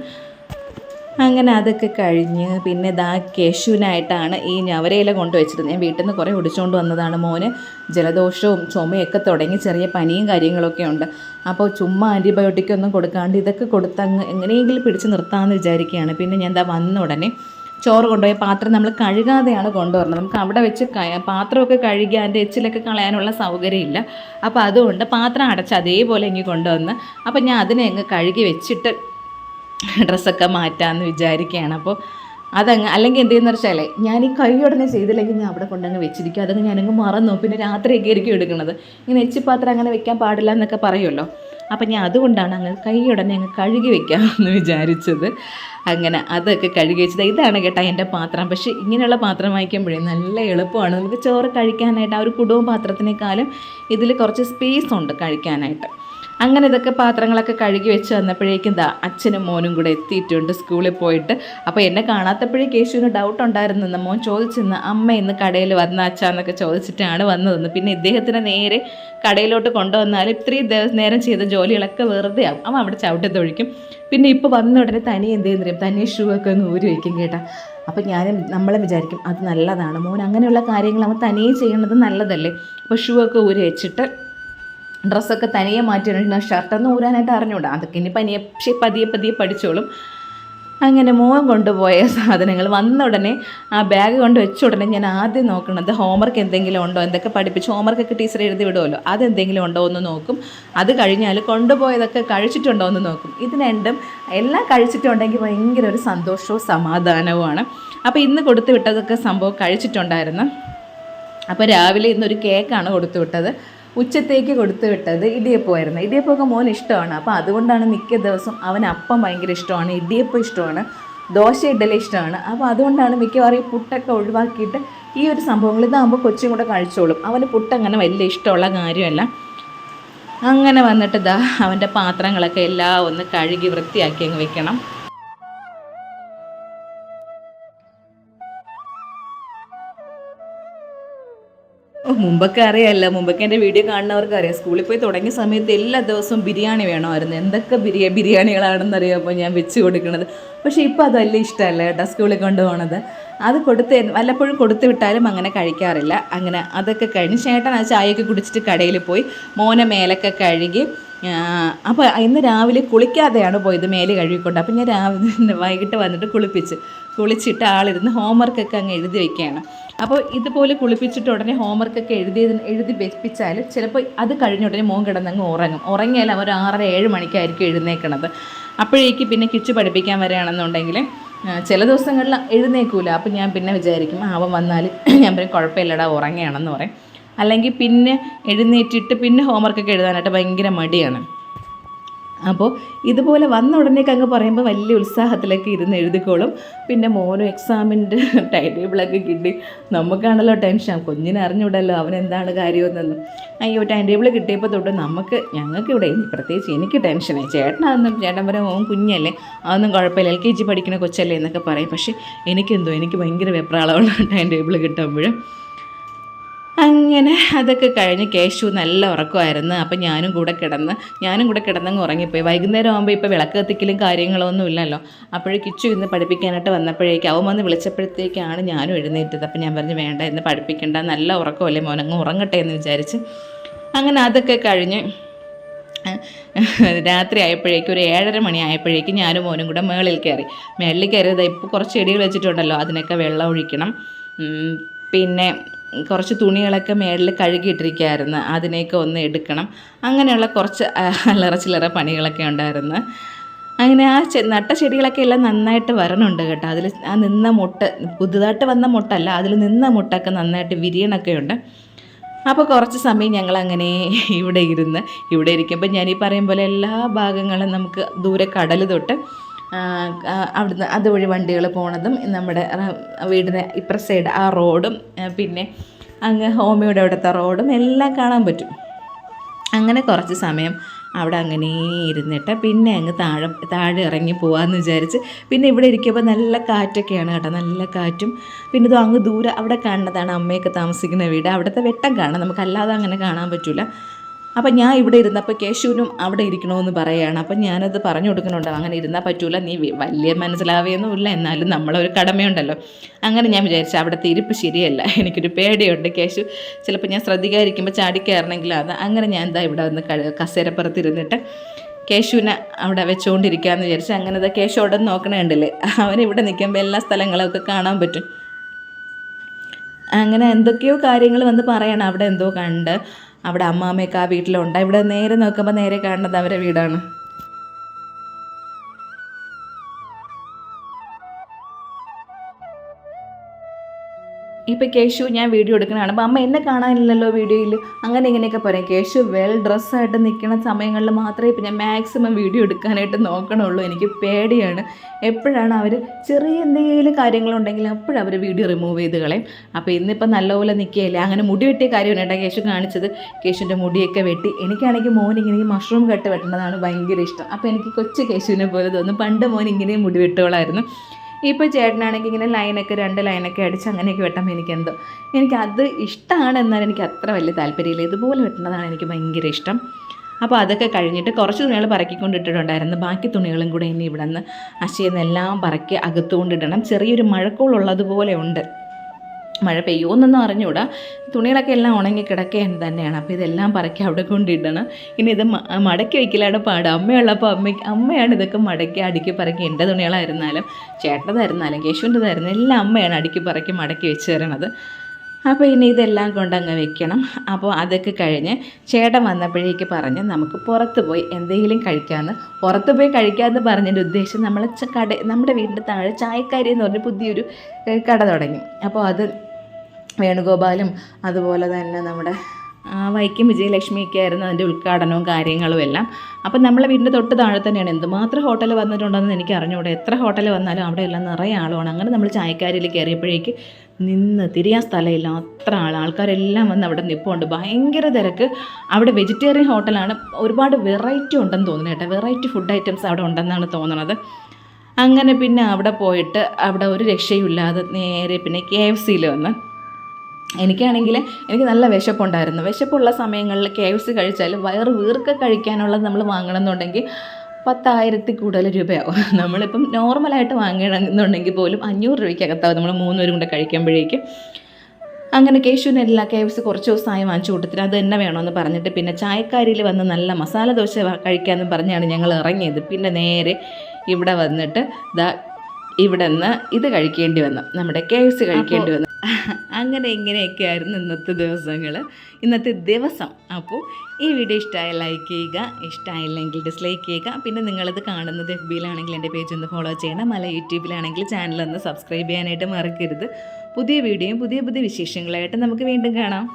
അങ്ങനെ അതൊക്കെ കഴിഞ്ഞ് പിന്നെ കേശുവിനായിട്ടാണ് ഈ ഞവരയില കൊണ്ടുവച്ചത്. ഞാൻ വീട്ടിൽ നിന്ന് കുറേ ഒടിച്ചുകൊണ്ട് വന്നതാണ്. മോന് ജലദോഷവും ചുമയൊക്കെ തുടങ്ങി, ചെറിയ പനിയും കാര്യങ്ങളൊക്കെ ഉണ്ട്. അപ്പോൾ ചുമ്മാ ആൻറ്റിബയോട്ടിക്കൊന്നും കൊടുക്കാണ്ട് ഇതൊക്കെ കൊടുത്തങ്ങ് എങ്ങനെയെങ്കിലും പിടിച്ച് നിർത്താമെന്ന് വിചാരിക്കുകയാണ്. പിന്നെ ഞാൻ വന്ന ഉടനെ ചോറ് കൊണ്ടുപോയി പാത്രം നമ്മൾ കഴുകാതെയാണ് കൊണ്ടുവരുന്നത്. നമുക്ക് അവിടെ വെച്ച് പാത്രമൊക്കെ കഴുകി അതിൻ്റെ എച്ചിലൊക്കെ കളയാനുള്ള സൗകര്യമില്ല. അപ്പോൾ അതുകൊണ്ട് പാത്രം അടച്ച് അതേപോലെ ഇങ്ങ് കൊണ്ടുവന്ന് അപ്പോൾ ഞാൻ അതിനെ അങ്ങ് കഴുകി വെച്ചിട്ട് ഡ്രസ്സൊക്കെ മാറ്റാമെന്ന് വിചാരിക്കുകയാണ്. അപ്പോൾ അതങ്ങ് അല്ലെങ്കിൽ എന്ത് ചെയ്യുന്ന വെച്ചാലേ ഞാൻ ഈ കൈയുടനെ ചെയ്തില്ലെങ്കിൽ ഞാൻ അവിടെ കൊണ്ടങ്ങ് വെച്ചിരിക്കും, അതങ്ങ് ഞാനങ്ങ് മറന്നു, പിന്നെ രാത്രിയൊക്കെ ആയിരിക്കും എടുക്കുന്നത്. ഇങ്ങനെ എച്ചിപ്പാത്രം അങ്ങനെ വെക്കാൻ പാടില്ല എന്നൊക്കെ പറയുമല്ലോ. അപ്പം ഞാൻ അതുകൊണ്ടാണ് അങ്ങ് കൈയുടനെ അങ്ങ് കഴുകി വെക്കാമെന്ന് വിചാരിച്ചത്. അങ്ങനെ അതൊക്കെ കഴുകി വെച്ചത്. ഇതാണ് കേട്ടോ എൻ്റെ പാത്രം. പക്ഷേ ഇങ്ങനെയുള്ള പാത്രം വാങ്ങിക്കുമ്പോഴേ നല്ല എളുപ്പമാണ് നമുക്ക് ചോറ് കഴിക്കാനായിട്ട്. ആ ഒരു കുടുംബ പാത്രത്തിനേക്കാളും ഇതിൽ കുറച്ച് സ്പേസ് ഉണ്ട് കഴിക്കാനായിട്ട്. അങ്ങനെ ഇതൊക്കെ പാത്രങ്ങളൊക്കെ കഴുകി വെച്ച് വന്നപ്പോഴേക്കും അച്ഛനും മോനും കൂടെ എത്തിയിട്ടുണ്ട് സ്കൂളിൽ പോയിട്ട്. അപ്പോൾ എന്നെ കാണാത്തപ്പോഴേ കേശുവിന് ഡൗട്ട് ഉണ്ടായിരുന്നെന്ന്. മോൻ ചോദിച്ചെന്ന് അമ്മ ഇന്ന് കടയിൽ വന്ന അച്ഛാന്നൊക്കെ ചോദിച്ചിട്ടാണ് വന്നതെന്ന്. പിന്നെ ഇദ്ദേഹത്തിന് നേരെ കടയിലോട്ട് കൊണ്ടുവന്നാൽ ഇത്രയും നേരം ചെയ്ത ജോലികളൊക്കെ വെറുതെ ആവും, അവൻ അവിടെ ചവിട്ടി തൊഴിക്കും. പിന്നെ ഇപ്പോൾ വന്ന ഉടനെ തനി എന്ത് ചെയ്യുന്നറിയും, തനി ഷൂ ഒക്കെ ഒന്ന് ഊരി വയ്ക്കും കേട്ടോ. അപ്പോൾ നമ്മളെ വിചാരിക്കും അത് നല്ലതാണ്, മോൻ അങ്ങനെയുള്ള കാര്യങ്ങൾ അവൻ തനിയെ ചെയ്യണത് നല്ലതല്ലേ. അപ്പോൾ ഷൂ ഒക്കെ ഊരി വെച്ചിട്ട് ഡ്രസ്സൊക്കെ തനിയെ മാറ്റിയിട്ടുണ്ട്. ഷർട്ടൊന്നും ഊരാനായിട്ട് അറിഞ്ഞൂടാ, അതൊക്കെ ഇനി പതിയെ പതിയെ പഠിച്ചോളും. അങ്ങനെ മോൻ കൊണ്ടുപോയ സാധനങ്ങൾ വന്ന ഉടനെ ആ ബാഗ് കൊണ്ട് വെച്ച ഉടനെ ഞാൻ ആദ്യം നോക്കുന്നത് ഹോംവർക്ക് എന്തെങ്കിലും ഉണ്ടോ, എന്തൊക്കെ പഠിപ്പിച്ച് ഹോംവർക്കൊക്കെ ടീച്ചർ എഴുതി വിടുമല്ലോ, അതെന്തെങ്കിലും ഉണ്ടോ എന്ന് നോക്കും. അത് കഴിഞ്ഞാൽ കൊണ്ടുപോയതൊക്കെ കഴിച്ചിട്ടുണ്ടോ എന്ന് നോക്കും. ഇത് രണ്ടും എല്ലാം കഴിച്ചിട്ടുണ്ടെങ്കിൽ ഭയങ്കര ഒരു സന്തോഷവും സമാധാനവുമാണ്. അപ്പോൾ ഇന്ന് കൊടുത്തു വിട്ടതൊക്കെ സംഭവം കഴിച്ചിട്ടുണ്ടായിരുന്നു. അപ്പോൾ രാവിലെ ഇന്നൊരു കേക്കാണ് കൊടുത്തു വിട്ടത്. ഉച്ചത്തേക്ക് കൊടുത്തു വിട്ടത് ഇടിയപ്പമായിരുന്നു. ഇടിയപ്പമൊക്കെ മോൻ ഇഷ്ടമാണ്. അപ്പോൾ അതുകൊണ്ടാണ് മിക്ക ദിവസം അവന് അപ്പം ഭയങ്കര ഇഷ്ടമാണ്, ഇടിയപ്പം ഇഷ്ടമാണ്, ദോശ ഇഡലി ഇഷ്ടമാണ്. അപ്പോൾ അതുകൊണ്ടാണ് മിക്കവാറും ഈ പുട്ടൊക്കെ ഒഴിവാക്കിയിട്ട് ഈ ഒരു സംഭവങ്ങൾ ഇതാകുമ്പോൾ കൊച്ചും കൂടെ കഴിച്ചോളും. അവന് പുട്ടങ്ങനെ വലിയ ഇഷ്ടമുള്ള കാര്യമല്ല. അങ്ങനെ വന്നിട്ട് അവൻ്റെ പാത്രങ്ങളൊക്കെ എല്ലാം ഒന്ന് കഴുകി വൃത്തിയാക്കി അങ്ങ് വെക്കണം. മുമ്പൊക്കെ അറിയാമല്ലോ, മുമ്പൊക്കെ എൻ്റെ വീഡിയോ കാണുന്നവർക്ക് അറിയാം, സ്കൂളിൽ പോയി തുടങ്ങിയ സമയത്ത് എല്ലാ ദിവസവും ബിരിയാണി വേണമായിരുന്നു. എന്തൊക്കെ ബിരിയാണികളാണെന്നറിയാമപ്പോൾ ഞാൻ വെച്ച് കൊടുക്കുന്നത്. പക്ഷേ ഇപ്പോൾ അത് വലിയ ഇഷ്ടമല്ല കേട്ടോ സ്കൂളിൽ കൊണ്ടുപോകണത്. അത് വല്ലപ്പോഴും കൊടുത്തു വിട്ടാലും അങ്ങനെ കഴിക്കാറില്ല. അങ്ങനെ അതൊക്കെ കഴിഞ്ഞ് ചേട്ടൻ ആ ചായയൊക്കെ കുടിച്ചിട്ട് കടയിൽ പോയി മോനെ മേലൊക്കെ കഴുകി. അപ്പോൾ ഇന്ന് രാവിലെ കുളിക്കാതെയാണ് പോയത്, മേല് കഴുകിക്കൊണ്ട്. അപ്പോൾ ഞാൻ വൈകിട്ട് വന്നിട്ട് കുളിച്ചിട്ട് ആളിരുന്ന് ഹോംവർക്കൊക്കെ അങ്ങ് എഴുതി വയ്ക്കുകയാണ്. അപ്പോൾ ഇതുപോലെ കുളിപ്പിച്ചിട്ട് ഉടനെ ഹോംവർക്കൊക്കെ എഴുതി വെപ്പിച്ചാൽ ചിലപ്പോൾ അത് കഴിഞ്ഞ ഉടനെ മോൻ കിടന്നങ്ങ് ഉറങ്ങിയാൽ അവർ 6-7 മണിക്കായിരിക്കും എഴുന്നേക്കണത്. അപ്പോഴേക്ക് പിന്നെ കിച്ചു പഠിപ്പിക്കാൻ വരികയാണെന്നുണ്ടെങ്കിൽ ചില ദിവസങ്ങളിൽ എഴുന്നേൽക്കില്ല. അപ്പോൾ ഞാൻ പിന്നെ വിചാരിക്കും അവൻ വന്നാൽ ഞാൻ പറയും കുഴപ്പമില്ലടാ ഉറങ്ങുകയാണെന്ന് പറയും. അല്ലെങ്കിൽ പിന്നെ എഴുന്നേറ്റിട്ട് പിന്നെ ഹോംവർക്കൊക്കെ എഴുതാനായിട്ട് ഭയങ്കര മടിയാണ്. അപ്പോൾ ഇതുപോലെ വന്ന ഉടനേക്ക് അങ്ങ് പറയുമ്പോൾ വലിയ ഉത്സാഹത്തിലൊക്കെ ഇരുന്ന് എഴുതിക്കോളും. പിന്നെ മോനും എക്സാമിൻ്റെ ടൈം ടേബിളൊക്കെ കിട്ടി. നമുക്കാണല്ലോ ടെൻഷൻ, കുഞ്ഞിനെ അറിഞ്ഞുവിടല്ലോ അവനെന്താണ് കാര്യമെന്നൊന്നും. അയ്യോ ടൈം ടേബിൾ കിട്ടിയപ്പോൾ തൊട്ട് ഞങ്ങൾക്കിവിടെ പ്രത്യേകിച്ച് എനിക്ക് ടെൻഷനായി. ചേട്ടൻ പറയും മോൻ കുഞ്ഞല്ലേ, അതൊന്നും കുഴപ്പമില്ല, LKG പഠിക്കണ കൊച്ചല്ലേ എന്നൊക്കെ പറയും. പക്ഷേ എനിക്ക് ഭയങ്കര വെപ്രാളമുള്ള ടൈം ടേബിൾ കിട്ടുമ്പോഴും. അങ്ങനെ അതൊക്കെ കഴിഞ്ഞ് കേശു നല്ല ഉറക്കമായിരുന്നു. അപ്പം ഞാനും കൂടെ കിടന്നങ്ങ് ഉറങ്ങിപ്പോയി. വൈകുന്നേരം ആകുമ്പോൾ ഇപ്പോൾ വിളക്ക് കത്തിക്കലും കാര്യങ്ങളൊന്നും ഇല്ലല്ലോ. അപ്പോഴേ കിച്ചു ഇന്ന് പഠിപ്പിക്കാനായിട്ട് വന്നപ്പോഴേക്കും അവൻ വന്ന് വിളിച്ചപ്പോഴത്തേക്കാണ് ഞാനും എഴുന്നേറ്റത്. അപ്പം ഞാൻ പറഞ്ഞു വേണ്ട ഇന്ന് പഠിപ്പിക്കേണ്ട, നല്ല ഉറക്കമല്ലേ മോനങ്ങ് ഉറങ്ങട്ടെ എന്ന് വിചാരിച്ച്. അങ്ങനെ അതൊക്കെ കഴിഞ്ഞ് രാത്രി ആയപ്പോഴേക്കും ഒരു 7:30 മണി ആയപ്പോഴേക്കും ഞാനും മോനും കൂടെ മേളിൽ കയറിയത്. ഇപ്പോൾ കുറച്ച് ചെടികൾ വെച്ചിട്ടുണ്ടല്ലോ, അതിനൊക്കെ വെള്ളം ഒഴിക്കണം. പിന്നെ കുറച്ച് തുണികളൊക്കെ മേളിൽ കഴുകിയിട്ടിരിക്കുകയായിരുന്നു, അതിനെയൊക്കെ ഒന്ന് എടുക്കണം. അങ്ങനെയുള്ള കുറച്ച് അല്ലറ ചില്ലറ പണികളൊക്കെ ഉണ്ടായിരുന്നു. അങ്ങനെ ആ നട്ട ചെടികളൊക്കെ എല്ലാം നന്നായിട്ട് വരണുണ്ട് കേട്ടോ. അതിൽ ആ നിന്ന മുട്ട, പുതുതായിട്ട് വന്ന മുട്ടല്ല, അതിൽ നിന്ന മുട്ടൊക്കെ നന്നായിട്ട് വിരിയണൊക്കെ ഉണ്ട്. അപ്പോൾ കുറച്ച് സമയം ഞങ്ങളങ്ങനെ ഇവിടെ ഇരിക്കുമ്പോൾ ഞാനീ പറയും പോലെ എല്ലാ ഭാഗങ്ങളും നമുക്ക് ദൂരെ കടൽ തൊട്ട് അവിടുന്ന് അതുവഴി വണ്ടികൾ പോണതും നമ്മുടെ വീടിന് ഇപ്പുറ സൈഡ് ആ റോഡും പിന്നെ അങ്ങ് ഹോമിയുടെ അവിടുത്തെ റോഡും എല്ലാം കാണാൻ പറ്റും. അങ്ങനെ കുറച്ച് സമയം അവിടെ അങ്ങനെ ഇരുന്നിട്ട് പിന്നെ അങ്ങ് താഴെ ഇറങ്ങി പോകാമെന്ന് വിചാരിച്ച്. പിന്നെ ഇവിടെ ഇരിക്കുമ്പോൾ നല്ല കാറ്റൊക്കെയാണ് കേട്ടോ, നല്ല കാറ്റും. പിന്നെ ഇത് അങ്ങ് ദൂരെ അവിടെ കാണുന്നതാണ് അമ്മയൊക്കെ താമസിക്കുന്ന വീട്. അവിടുത്തെ വെട്ടം കാണാം, നമുക്കല്ലാതെ അങ്ങനെ കാണാൻ പറ്റില്ല. അപ്പം ഞാൻ ഇവിടെ ഇരുന്നപ്പോൾ കേശുവിനും അവിടെ ഇരിക്കണമെന്ന് പറയുകയാണ്. അപ്പം ഞാനത് പറഞ്ഞു കൊടുക്കുന്നുണ്ട്, അങ്ങനെ ഇരുന്നാൽ പറ്റൂല, നീ വലിയ മനസ്സിലാവുകയൊന്നുമില്ല, എന്നാലും നമ്മളൊരു കടമയുണ്ടല്ലോ. അങ്ങനെ ഞാൻ വിചാരിച്ചു അവിടുത്തെ ഇരിപ്പ് ശരിയല്ല, എനിക്കൊരു പേടിയുണ്ട്, കേശു ചിലപ്പോൾ ഞാൻ ശ്രദ്ധിക്കാതിരിക്കുമ്പോൾ ചാടിക്കയറണമെങ്കിൽ അങ്ങനെ ഞാൻ ഇവിടെ വന്ന് കസേരപ്പുറത്തിരുന്നിട്ട് കേശുവിനെ അവിടെ വെച്ചുകൊണ്ടിരിക്കാമെന്ന് വിചാരിച്ചു. അങ്ങനെ കേശു അവിടെ നോക്കണേണ്ടല്ലേ, അവനിവിടെ നിൽക്കുമ്പോൾ എല്ലാ സ്ഥലങ്ങളൊക്കെ കാണാൻ പറ്റും. അങ്ങനെ എന്തൊക്കെയോ കാര്യങ്ങൾ വന്ന് പറയണം, അവിടെ എന്തോ കണ്ട്, അവിടെ അമ്മാമ്മയൊക്കെ ആ വീട്ടിലുണ്ട്. ഇവിടെ നേരെ നോക്കുമ്പോൾ നേരെ കാണുന്നത് അവരെ വീടാണ്. ഇപ്പോൾ കേശു ഞാൻ വീഡിയോ എടുക്കുന്നതാണ് അപ്പോൾ അമ്മ എന്നെ കാണാനില്ലല്ലോ വീഡിയോയിൽ, അങ്ങനെ ഇങ്ങനെയൊക്കെ പറയും. കേശു വെൽ ഡ്രസ്സായിട്ട് നിൽക്കുന്ന സമയങ്ങളിൽ മാത്രമേ ഇപ്പോൾ ഞാൻ മാക്സിമം വീഡിയോ എടുക്കാനായിട്ട് നോക്കണുള്ളൂ. എനിക്ക് പേടിയാണ്. എപ്പോഴാണ് അവർ ചെറിയ എന്തെങ്കിലും കാര്യങ്ങളുണ്ടെങ്കിൽ അപ്പോഴവർ വീഡിയോ റിമൂവ് ചെയ്ത് കളയും. അപ്പോൾ ഇന്നിപ്പോൾ നല്ലപോലെ നിൽക്കുകയില്ല. അങ്ങനെ മുടി വെട്ടിയ കാര്യമാണ് കേട്ടോ കേശു കാണിച്ചത്. കേശുവിൻ്റെ മുടിയൊക്കെ വെട്ടി. എനിക്കാണെങ്കിൽ മോനിങ്ങനെ മഷ്റൂം കട്ട് വെട്ടുന്നതാണ് ഭയങ്കര ഇഷ്ടം. അപ്പോൾ എനിക്ക് കൊച്ചു കേശുവിനെ പോലെ തോന്നും. പണ്ട് മോൻ ഇങ്ങനെയും മുടി വെട്ടുകളായിരുന്നു. ഇപ്പോൾ ചേട്ടനാണെങ്കിൽ ഇങ്ങനെ ലൈനൊക്കെ 2 ലൈനൊക്കെ അടിച്ച് അങ്ങനെയൊക്കെ വെട്ടുമ്പോൾ എനിക്കത് ഇഷ്ടമാണ്. എന്നാൽ എനിക്ക് അത്ര വലിയ താല്പര്യമില്ല. ഇതുപോലെ വെട്ടുന്നതാണ് എനിക്ക് ഭയങ്കര ഇഷ്ടം. അപ്പോൾ അതൊക്കെ കഴിഞ്ഞിട്ട് കുറച്ച് തുണികൾ പറക്കിക്കൊണ്ടിട്ടിട്ടുണ്ടായിരുന്നു. ബാക്കി തുണികളും കൂടെ ഇനി ഇവിടെ നിന്ന് അശയെന്നെല്ലാം പറക്കി അകത്തുകൊണ്ടിടണം. ചെറിയൊരു മഴക്കോളുള്ളതുപോലെ ഉണ്ട്. മഴ പെയ്യുമെന്നൊന്നും അറിഞ്ഞുകൂടാ. തുണികളൊക്കെ എല്ലാം ഉണങ്ങി കിടക്കുകയും തന്നെയാണ്. അപ്പോൾ ഇതെല്ലാം പറക്കി അവിടെ കൊണ്ടിടണം. ഇനി ഇത് മടക്കി വയ്ക്കലാണ് പാട്. അമ്മയുള്ളപ്പോൾ അമ്മയാണ് ഇതൊക്കെ മടക്കി അടുക്കി പറക്കി. എൻ്റെ തുണികളായിരുന്നാലും ചേട്ടതായിരുന്നാലും കേശുവിൻ്റെതായിരുന്നു എല്ലാം അമ്മയാണ് അടുക്കി പറക്കി മടക്കി വെച്ച് തരണത്. അപ്പോൾ ഇനി ഇതെല്ലാം കൊണ്ടങ്ങ് വെക്കണം. അപ്പോൾ അതൊക്കെ കഴിഞ്ഞ് ചേട്ടൻ വന്നപ്പോഴേക്ക് പറഞ്ഞ് നമുക്ക് പുറത്ത് പോയി എന്തെങ്കിലും കഴിക്കാമെന്ന്. പുറത്ത് പോയി കഴിക്കാമെന്ന് പറഞ്ഞതിൻ്റെ ഉദ്ദേശം നമ്മുടെ വീടിൻ്റെ താഴെ ചായക്കാരി എന്ന് പറഞ്ഞ് പുതിയൊരു കട തുടങ്ങി. അപ്പോൾ അത് വേണുഗോപാലും അതുപോലെ തന്നെ നമ്മുടെ വൈക്കം വിജയലക്ഷ്മിയൊക്കെ ആയിരുന്നു അതിൻ്റെ ഉദ്ഘാടനവും കാര്യങ്ങളും എല്ലാം. അപ്പം നമ്മളെ വീടിൻ്റെ തൊട്ട് താഴെ തന്നെയാണ്. എന്തുമാത്രം ഹോട്ടൽ വന്നിട്ടുണ്ടെന്ന് എനിക്ക് അറിഞ്ഞുകൂടെ. എത്ര ഹോട്ടൽ വന്നാലും അവിടെ എല്ലാം നിറയെ ആളുമാണ്. അങ്ങനെ നമ്മൾ ചായക്കാരിൽ കയറിയപ്പോഴേക്ക് നിന്ന് തിരിയാൻ സ്ഥലമില്ല, അത്ര ആൾക്കാരെല്ലാം വന്ന് അവിടെ നിൽപ്പുണ്ട്. ഭയങ്കര തിരക്ക്. അവിടെ വെജിറ്റേറിയൻ ഹോട്ടലാണ്. ഒരുപാട് വെറൈറ്റി ഉണ്ടെന്ന് തോന്നുന്നു കേട്ടോ. വെറൈറ്റി ഫുഡ് ഐറ്റംസ് അവിടെ ഉണ്ടെന്നാണ് തോന്നുന്നത്. അങ്ങനെ പിന്നെ അവിടെ പോയിട്ട് അവിടെ ഒരു രക്ഷയുമില്ലാതെ നേരെ പിന്നെ KFCയിൽ വന്ന് എനിക്കാണെങ്കിൽ എനിക്ക് നല്ല വിശപ്പുണ്ടായിരുന്നു. വിശപ്പുള്ള സമയങ്ങളിൽ KFC കഴിച്ചാൽ വയറ് വീർക്ക കഴിക്കാനുള്ളത് നമ്മൾ വാങ്ങണമെന്നുണ്ടെങ്കിൽ 10,000 കൂടുതൽ രൂപയാവും. നമ്മളിപ്പം നോർമലായിട്ട് വാങ്ങണമെന്നുണ്ടെങ്കിൽ പോലും 500 രൂപയ്ക്കകത്താവും നമ്മൾ 3 പേരും കൂടെ കഴിക്കുമ്പോഴേക്കും. അങ്ങനെ കേശുവിനെല്ലാം KFC കുറച്ച് ദിവസമായി വാങ്ങിച്ചു കൊടുത്തിട്ട് അത് തന്നെ വേണമെന്ന് പറഞ്ഞിട്ട് പിന്നെ ചായക്കാരിയിൽ വന്ന് നല്ല മസാല ദോശ കഴിക്കാമെന്ന് പറഞ്ഞാണ് ഞങ്ങൾ ഇറങ്ങിയത്. പിന്നെ നേരെ ഇവിടെ വന്നിട്ട് ഇവിടെ നിന്ന് ഇത് കഴിക്കേണ്ടി വന്നു, നമ്മുടെ KFC കഴിക്കേണ്ടി വന്നു. അങ്ങനെ ഇങ്ങനെയൊക്കെ ആയിരുന്നു ഇന്നത്തെ ദിവസം. അപ്പോൾ ഈ വീഡിയോ ഇഷ്ടമായി ലൈക്ക് ചെയ്യുക, ഇഷ്ടമായില്ലെങ്കിൽ ഡിസ്ലൈക്ക് ചെയ്യുക. പിന്നെ നിങ്ങളിത് കാണുന്നത് FBയിലാണെങ്കിൽ എൻ്റെ പേജ് ഒന്ന് ഫോളോ ചെയ്യണം. മല യൂട്യൂബിലാണെങ്കിൽ ചാനലൊന്ന് സബ്സ്ക്രൈബ് ചെയ്യാനായിട്ട് മറക്കരുത്. പുതിയ വീഡിയോയും പുതിയ വിശേഷങ്ങളായിട്ട് നമുക്ക് വീണ്ടും കാണാം.